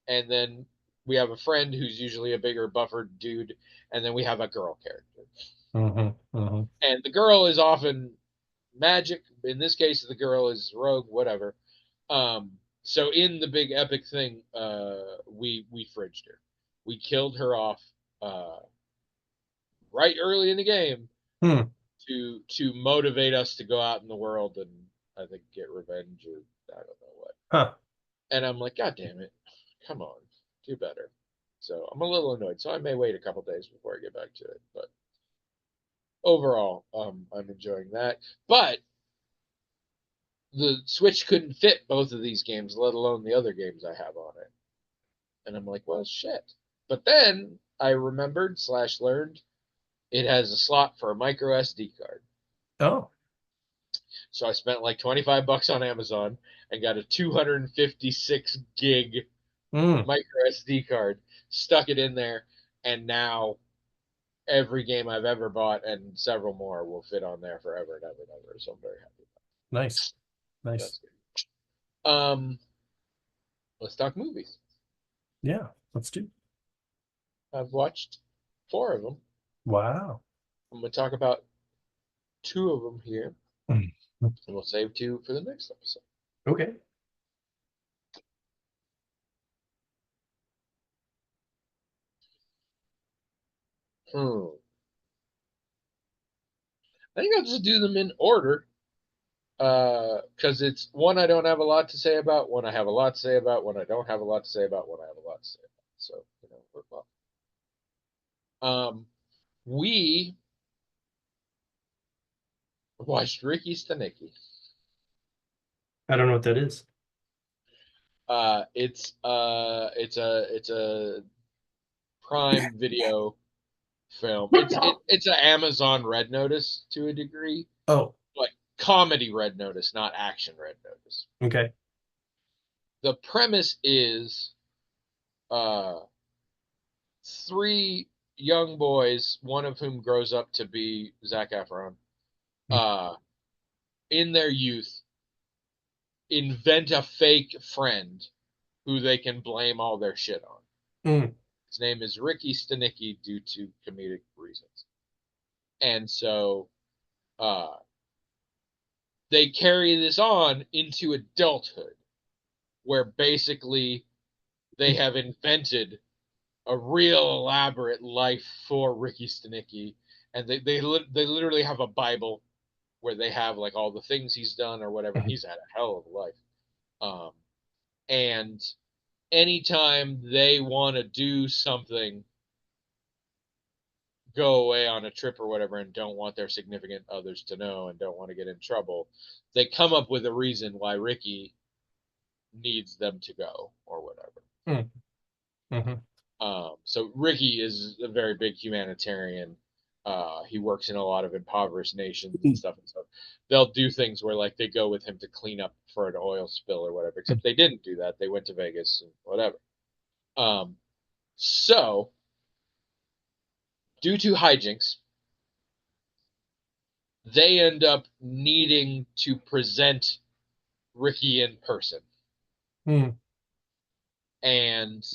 and then we have a friend who's usually a bigger, buffer dude, and then we have a girl character.
Hmm. Hmm.
And the girl is often magic. In this case, the girl is rogue, whatever. Um, So in the big epic thing, we fridged her. We killed her off right early in the game
Hmm.
to motivate us to go out in the world and I think get revenge or I don't know what.
Huh.
And I'm like, God damn it, come on, do better. So I'm a little annoyed. So I may wait a couple days before I get back to it, but overall, I'm enjoying that. But the Switch couldn't fit both of these games, let alone the other games I have on it. And I'm like, well, shit. But then I remembered slash learned it has a slot for a micro SD card.
Oh.
So I spent like $25 on Amazon and got a 256 gig
Mm.
micro SD card, stuck it in there, and now every game I've ever bought and several more will fit on there forever and ever and ever. So I'm very happy about
Nice.
that.
Nice.
That's good. Let's talk movies.
Yeah. Let's do.
I've watched 4 of them.
Wow.
I'm going to talk about 2 of them here,
Mm.
and we'll save 2 for the next episode.
Okay.
I think I'll just do them in order, because it's one I don't have a lot to say about, one I have a lot to say about, one I don't have a lot to say about, one I have a lot to say about. So we're fine. We watched Ricky Stenicki.
I don't know what that is.
It's a Prime Video film. It's an Amazon Red Notice to a degree,
Oh.
but comedy Red Notice, not action Red Notice.
Okay.
The premise is uh 3 young boys, one of whom grows up to be Zac Efron, uh, in their youth, invent a fake friend who they can blame all their shit on.
Mm.
His name is Ricky Stenicki due to comedic reasons. And so they carry this on into adulthood, where basically they have invented a real elaborate life for Ricky Stenicki, and they literally have a Bible where they have like all the things he's done or whatever. And he's had a hell of a life. And anytime they want to do something, go away on a trip or whatever, and don't want their significant others to know and don't want to get in trouble, they come up with a reason why Ricky needs them to go or whatever.
Mm. Mm-hmm.
So Ricky is a very big humanitarian. He works in a lot of impoverished nations and stuff. And so they'll do things where like they go with him to clean up for an oil spill or whatever. Except they didn't do that. They went to Vegas and whatever. So due to hijinks, they end up needing to present Ricky in person.
Mm.
And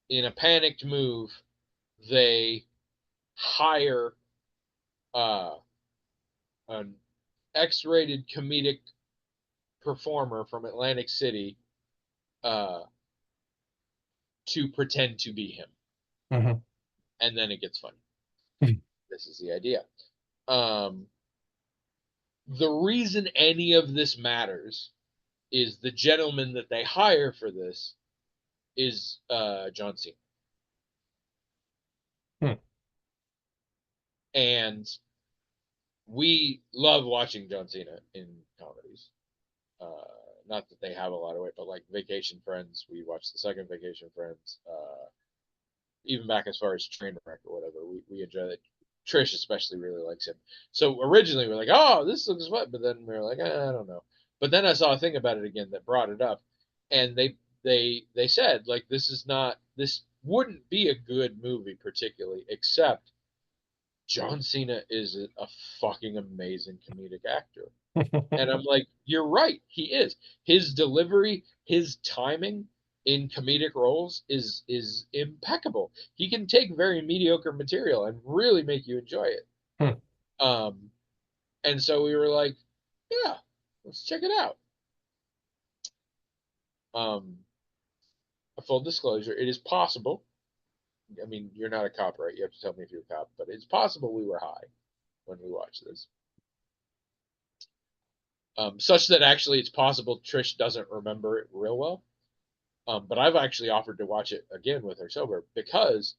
in a panicked move, they hire an X-rated comedic performer from Atlantic City to pretend to be him.
Mm-hmm.
And then it gets funny.
Mm-hmm.
This is the idea. The reason any of this matters is the gentleman that they hire for this is John Cena. And we love watching John Cena in comedies. Not that they have a lot of it, but like Vacation Friends, we watched the second Vacation Friends. Even back as far as Trainwreck or whatever, we enjoy it. Trish especially really likes him. So originally we are like, oh, this looks fun, but then we were like, I don't know. But then I saw a thing about it again that brought it up, and they said like this wouldn't be a good movie particularly, except John Cena is a fucking amazing comedic actor. And I'm like, you're right, he is. His delivery, his timing in comedic roles is impeccable. He can take very mediocre material and really make you enjoy it. And so we were like, yeah, let's check it out. Um, a full disclosure, it is possible. I mean, you're not a cop, right? You have to tell me if you're a cop, but it's possible we were high when we watched this. Such that actually it's possible Trish doesn't remember it real well. But I've actually offered to watch it again with her sober because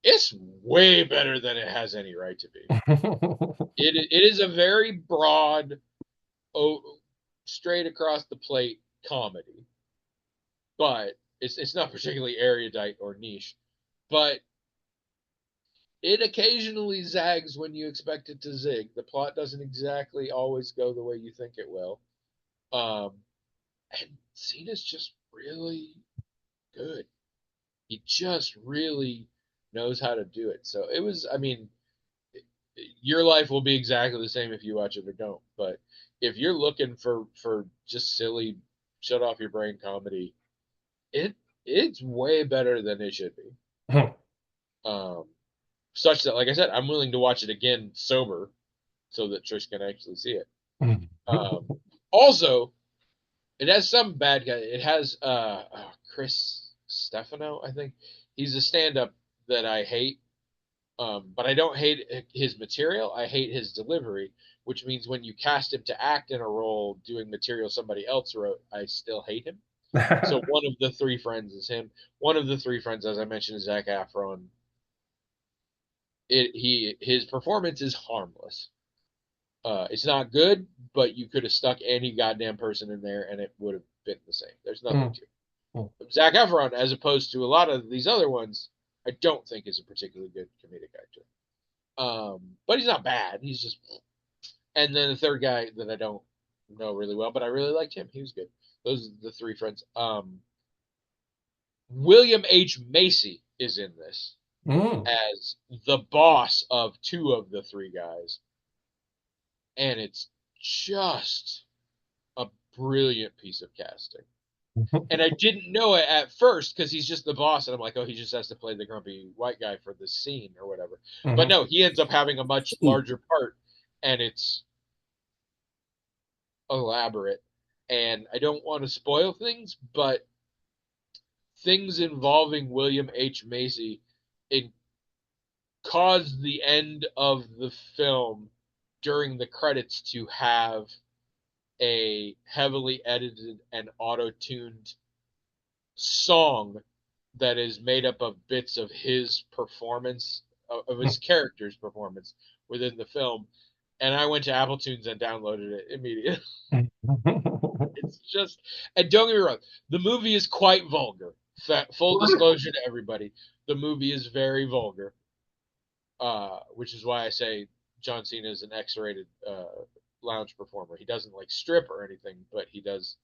it's way better than it has any right to be. It is a very broad, straight across the plate comedy, but it's not particularly erudite or niche. But it occasionally zags when you expect it to zig. The plot doesn't exactly always go the way you think it will. Um, and Cena's just really good. He just really knows how to do it. So it was, I mean, your life will be exactly the same if you watch it or don't. But if you're looking for just silly, shut off your brain comedy, it it's way better than it should be. Um, such that, like I said, I'm willing to watch it again sober, so that Trish can actually see it. Um, also, it has some bad guy. It has Chris Stefano, I think. He's a stand-up that I hate. But I don't hate his material. I hate his delivery, which means when you cast him to act in a role doing material somebody else wrote, I still hate him. So one of the three friends is him. One of the three friends, as I mentioned, is Zac Efron. His performance is harmless. It's not good, but you could have stuck any goddamn person in there and it would have been the same. There's nothing to it. Zac Efron, as opposed to a lot of these other ones, I don't think is a particularly good comedic actor. But he's not bad. He's just. And then the third guy that I don't know really well, but I really liked him. He was good. Those are the three friends. William H. Macy is in this as the boss of two of the three guys, and it's just a brilliant piece of casting. And I didn't know it at first because he's just the boss, and I'm like, oh, he just has to play the grumpy white guy for this scene or whatever. But no, he ends up having a much larger part, and it's elaborate. And I don't want to spoil things, but things involving William H. Macy it caused the end of the film during the credits to have a heavily edited and auto-tuned song that is made up of bits of his performance, of his character's performance within the film. And I went to Apple Tunes and downloaded it immediately. It's just, and don't get me wrong, the movie is quite vulgar. Full disclosure to everybody, the movie is very vulgar, which is why I say John Cena is an X-rated lounge performer. He doesn't like strip or anything, but he does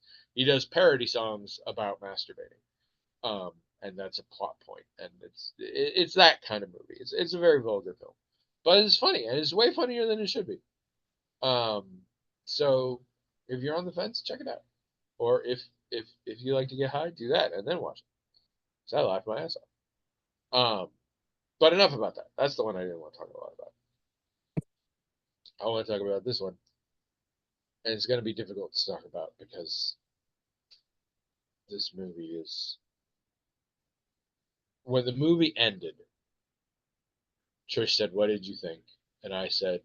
parody songs about masturbating. And that's a plot point, and it's that kind of movie. It's a very vulgar film, but it's funny, and it's way funnier than it should be. Um, so if you're on the fence, check it out, or if you like to get high, do that and then watch it. So I laughed my ass off. But enough about that. That's the one I didn't want to talk a lot about. I want to talk about this one, and it's going to be difficult to talk about because this movie is when the movie ended. Trish said, "What did you think?" And I said,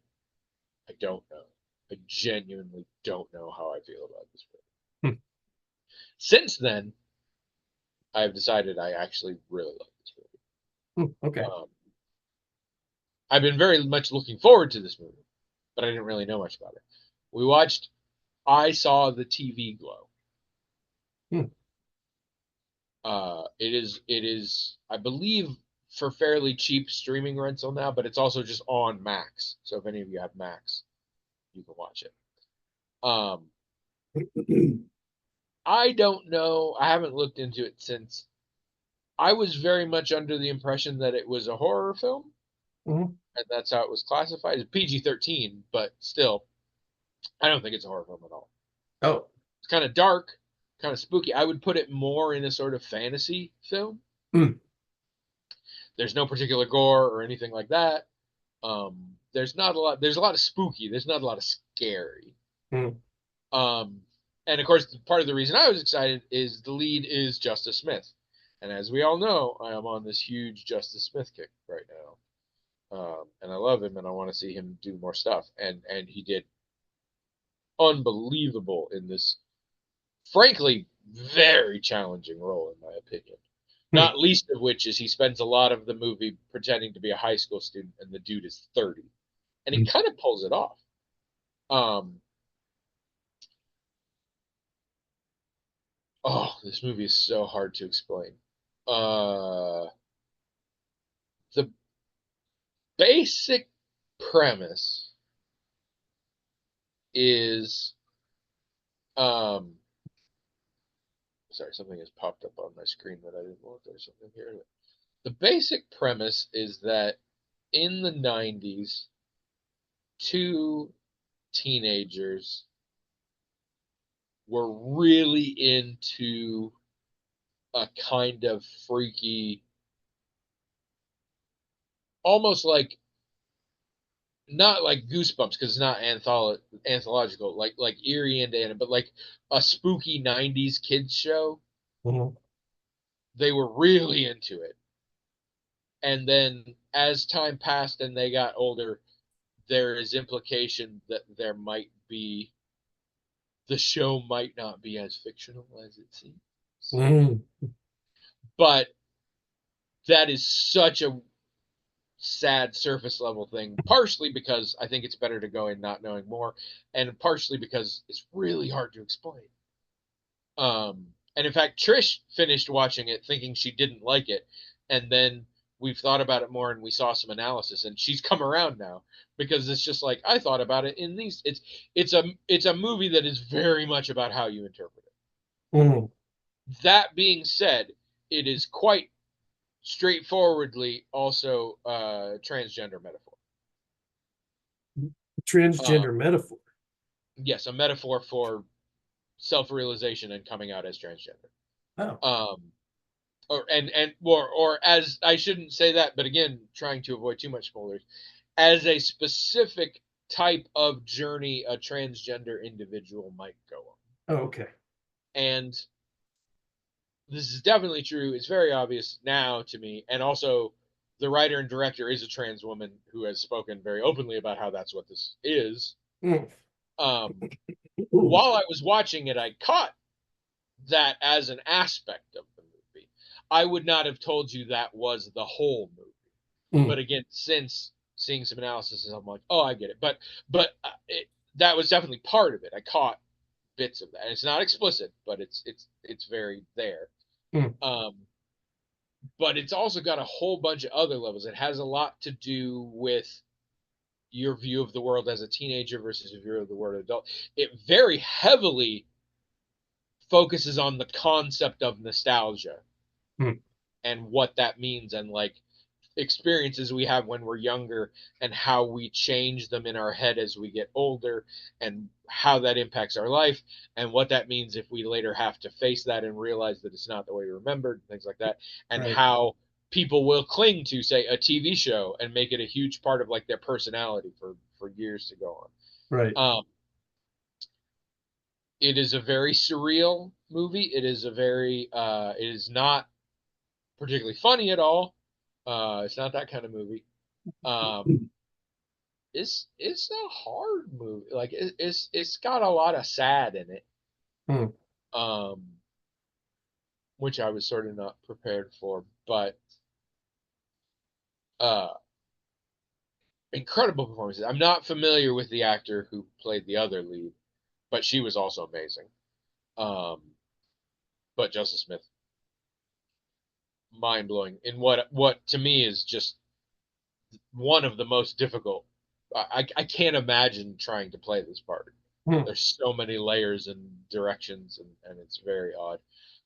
"I don't know. I genuinely don't know how I feel about this movie." Since then, I've decided I actually really like this movie.
Okay.
I've been very much looking forward to this movie, but I didn't really know much about it. We watched I Saw the TV Glow. It is I believe for fairly cheap streaming rental now, but it's also just on Max. So if any of you have Max, you can watch it. I don't know. I haven't looked into it since. I was very much under the impression that it was a horror film, and that's how it was classified. It's PG-13, but still, I don't think it's a horror film at all.
Oh,
It's kind of dark, kind of spooky. I would put it more in a sort of fantasy film. There's no particular gore or anything like that. There's not a lot. There's a lot of spooky. There's not a lot of scary. Um, And of course, part of the reason I was excited is the lead is Justice Smith. And as we all know, I am on this huge Justice Smith kick right now. And I love him and I want to see him do more stuff. And he did unbelievable in this, frankly, very challenging role, in my opinion.
Hmm.
Not least of which is he spends a lot of the movie pretending to be a high school student, and the dude is 30. And he kind of pulls it off. Um, this movie is so hard to explain. Uh, the basic premise is um, sorry, something has popped up on my screen that I didn't want. There's something here. The basic premise is that in the 90s, two teenagers were really into a kind of freaky, almost like, not like Goosebumps because it's not anthological, like Eerie, Indiana, but like a spooky 90s kids show.
Mhm.
They were really into it. And then as time passed and they got older, there is implication that there might be, the show might not be as fictional as it seems.
Mhm.
But that is such a sad surface level thing, partially because I think it's better to go in not knowing more, and partially because it's really hard to explain. And in fact, Trish finished watching it thinking she didn't like it, and then we've thought about it more and we saw some analysis, and she's come around now because it's just like I thought about it in these. It's a movie that is very much about how you interpret it.
Mhm.
That being said, it is quite straightforwardly also a transgender metaphor. Um,
Transgender metaphor.
yes, a metaphor for self-realization and coming out as transgender.
Oh.
Um, or as I shouldn't say that, but again, trying to avoid too much spoilers, as a specific type of journey a transgender individual might go on.
Oh, okay.
And this is definitely true. It's very obvious now to me. And also, the writer and director is a trans woman who has spoken very openly about how that's what this is.
Mm.
Um, while I was watching it, I caught that as an aspect of the movie. I would not have told you that was the whole movie.
Mm.
But again, since seeing some analysis, I'm like, oh, I get it. But that was definitely part of it. I caught bits of that. And it's not explicit, but it's very there.
Mm.
Um, but it's also got a whole bunch of other levels. It has a lot to do with your view of the world as a teenager versus your view of the world as adult. It very heavily focuses on the concept of nostalgia
Mm.
and what that means, and like experiences we have when we're younger and how we change them in our head as we get older, and how that impacts our life, and what that means if we later have to face that and realize that it's not the way we remembered, and things like that, and
Right.
how people will cling to, say, a TV show and make it a huge part of like their personality for years to go
Right.
on. It is a very surreal movie. It is not particularly funny at all. It's not that kind of movie. Um, it's a hard movie. Like it's got a lot of sad in it.
Mm.
Um, which I was sort of not prepared for, but uh, incredible performances. I'm not familiar with the actor who played the other lead, but she was also amazing. Um, but Justice Smith, mind blowing in what to me is just one of the most difficult. I can't imagine trying to play this part.
Mm.
There's so many layers and directions, and it's very odd.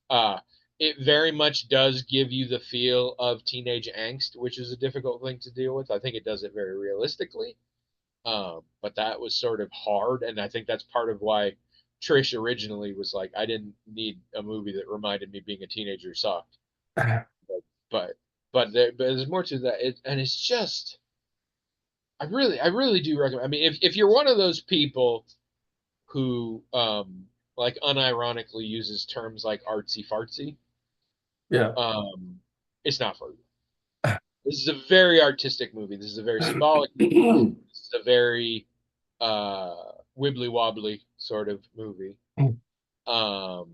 Uh, it very much does give you the feel of teenage angst, which is a difficult thing to deal with. I think it does it very realistically, but that was sort of hard, and I think that's part of why Trish originally was like, I didn't need a movie that reminded me being a teenager sucked, but but there's more to that, and it's just I really do recommend. I mean, if you're one of those people who like unironically uses terms like artsy fartsy,
Yeah.
it's not for you. This is a very artistic movie. This is a very symbolic movie. This is a very wibbly wobbly sort of movie. Um,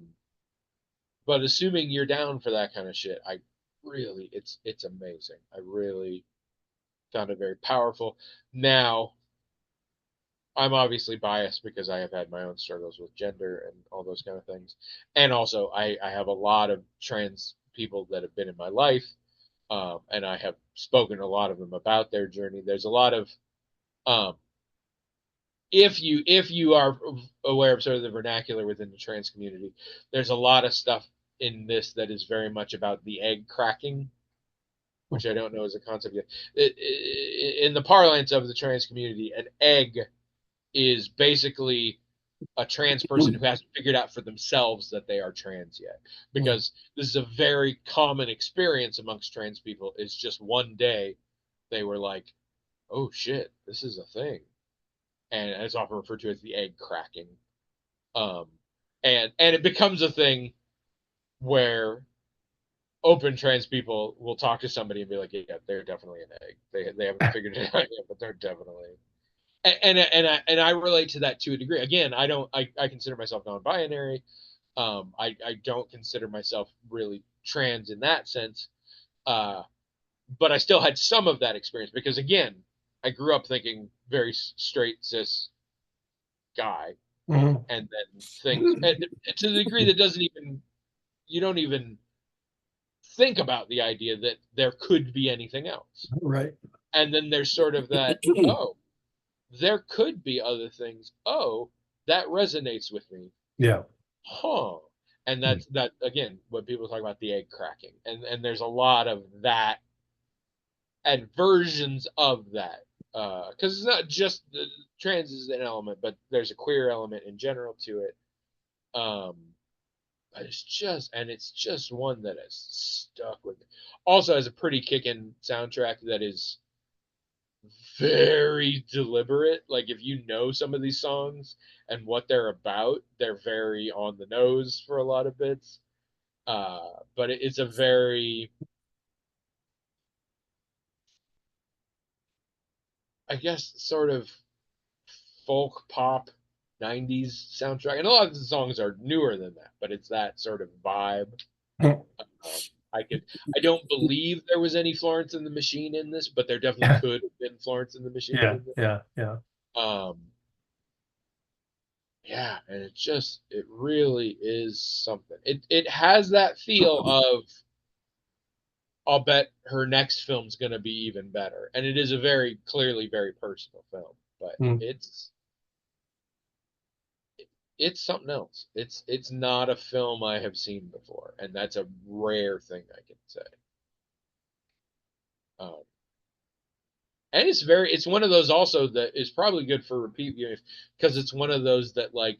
but assuming you're down for that kind of shit, I really, it's amazing. I really found it very powerful. Now, I'm obviously biased because I have had my own struggles with gender and all those kind of things. And also, I have a lot of trans people that have been in my life, and I have spoken to a lot of them about their journey. There's a lot of, um, if you are aware of sort of the vernacular within the trans community, there's a lot of stuff in this that is very much about the egg cracking, which I don't know is a concept yet. In the parlance of the trans community, an egg is basically a trans person who hasn't figured out for themselves that they are trans yet, because this is a very common experience amongst trans people. Is just one day they were like, oh shit, this is a thing, and it's often referred to as the egg cracking. um and it becomes a thing where open trans people will talk to somebody and be like, yeah, they're definitely an egg. They haven't figured it out yet, but they're definitely. And I relate to that to a degree. Again, I consider myself non-binary. I don't consider myself really trans in that sense. But I still had some of that experience because, again, I grew up thinking very straight cis guy,
Mhm.
and then things to the degree that doesn't even you don't even think about the idea that there could be anything else.
Right.
And then there's sort of that, oh, there could be other things. Oh, that resonates with me.
Yeah.
Huh. And that's that again, when people talk about the egg cracking. And there's a lot of that and versions of that. Because it's not just the trans is an element, but there's a queer element in general to it. Um, but it's just one that has stuck with me. Also has a pretty kicking soundtrack that is very deliberate. Like if you know some of these songs and what they're about, they're very on the nose for a lot of bits. But it's a very, I guess, sort of folk pop 90s soundtrack. And a lot of the songs are newer than that, but it's that sort of vibe. Um, I don't believe there was any Florence and the Machine in this, but there definitely could have been Florence and the Machine
Yeah.
in this.
Yeah. Yeah.
Um, yeah, and it really is something. It has that feel of, I'll bet her next film's gonna be even better. And it is a very clearly very personal film, but
Mm.
it's something else. It's not a film I have seen before, and that's a rare thing I can say. Um, and it's one of those also that is probably good for repeat viewing because it's one of those that like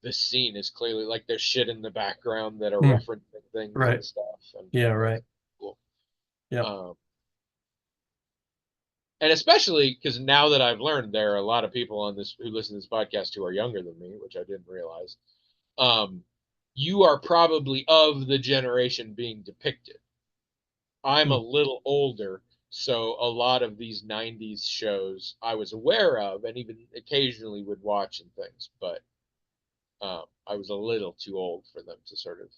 the scene is clearly like there's shit in the background that are
Mm.
referencing things
Right.
and stuff. And
Yeah.
that's
Right.
cool.
Yeah.
And especially because now that I've learned there are a lot of people on this who listen to this podcast who are younger than me, which I didn't realize. You are probably of the generation being depicted. I'm a
Mm.
little older, so a lot of these 90s shows I was aware of and even occasionally would watch and things, but I was a little too old for them to sort of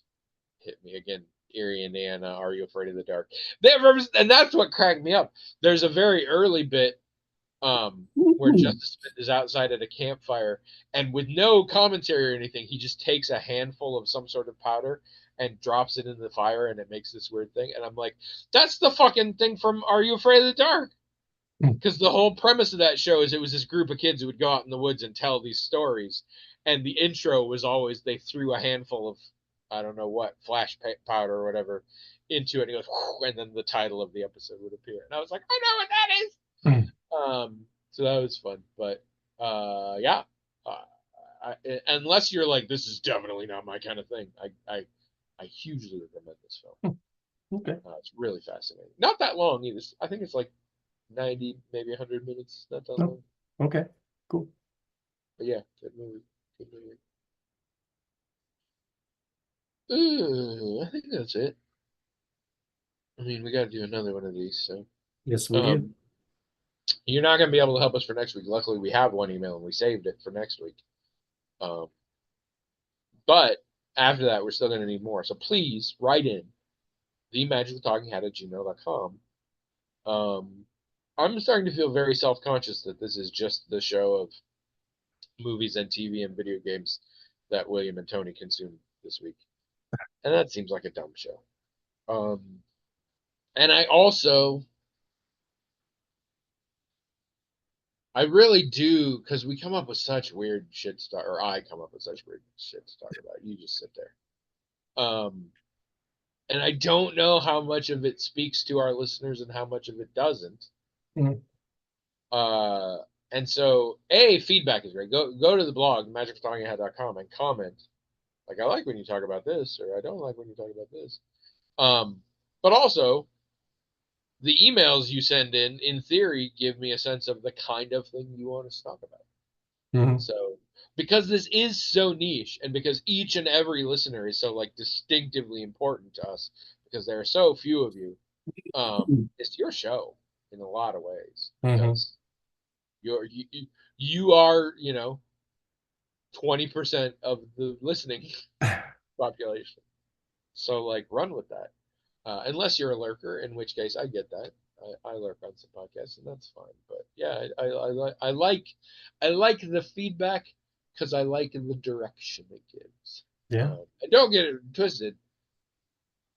hit me again. Erie, Indiana, Are You Afraid of the Dark? And that's what cracked me up. There's a very early bit where Justice Smith is outside at a campfire, and with no commentary or anything, he just takes a handful of some sort of powder and drops it in the fire, and it makes this weird thing. And I'm like, that's the fucking thing from Are You Afraid of the Dark? Because the whole premise of that show is it was this group of kids who would go out in the woods and tell these stories, and the intro was always they threw a handful of I don't know what flash powder or whatever into it, and it goes, and then the title of the episode would appear, and I was like, I know what that is.
Mm.
So that was fun, but yeah, uh, unless you're like, this is definitely not my kind of thing, I hugely recommend this film.
Okay.
It's really fascinating. Not that long either. I think it's like 90, maybe 100 minutes. Not that
Oh,
long.
okay. Cool.
But yeah, good movie. Good movie. I think that's it. I mean, we got to do another one of these. So,
Yes, we do.
um, you're not going to be able to help us for next week. Luckily, we have one email and we saved it for next week. Um, but after that, we're still going to need more. So please write in themagicaltalkinghead@gmail.com. I'm starting to feel very self conscious that this is just the show of movies and TV and video games that William and Tony consumed this week. And that seems like a dumb show. And I really do, because we come up with such weird shit to talk, or I come up with such weird shit to talk about. You just sit there. And I don't know how much of it speaks to our listeners and how much of it doesn't.
Mhm.
Uh, and so, feedback is great. Go to the blog, magictalkinghead.com, and comment. Like, I like when you talk about this, or I don't like when you talk about this. But also, the emails you send in theory, give me a sense of the kind of thing you want us to talk about.
Mhm.
So, because this is so niche, and because each and every listener is so like distinctively important to us, because there are so few of you, it's your show in a lot of ways.
Mhm.
Because you are 20% of the listening population. So like, run with that. Unless you're a lurker, in which case I get that. I lurk on some podcasts, and that's fine. But yeah, I like the feedback because I like the direction it gives.
Yeah.
And don't get it twisted.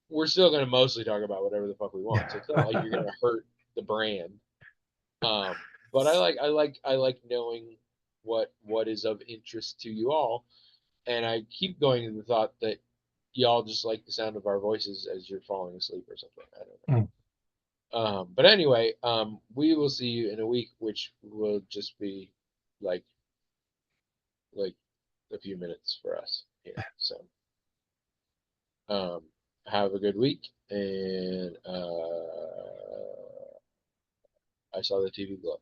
We're still going to mostly talk about whatever the fuck we want. So it's not like you're going to hurt the brand. Um, but I like knowing what is of interest to you all, and I keep going to the thought that y'all just like the sound of our voices as you're falling asleep or something. I don't know.
Mm.
But anyway, we will see you in a week, which will just be like like a few minutes for us here. So, um, have a good week, and I saw the TV glow.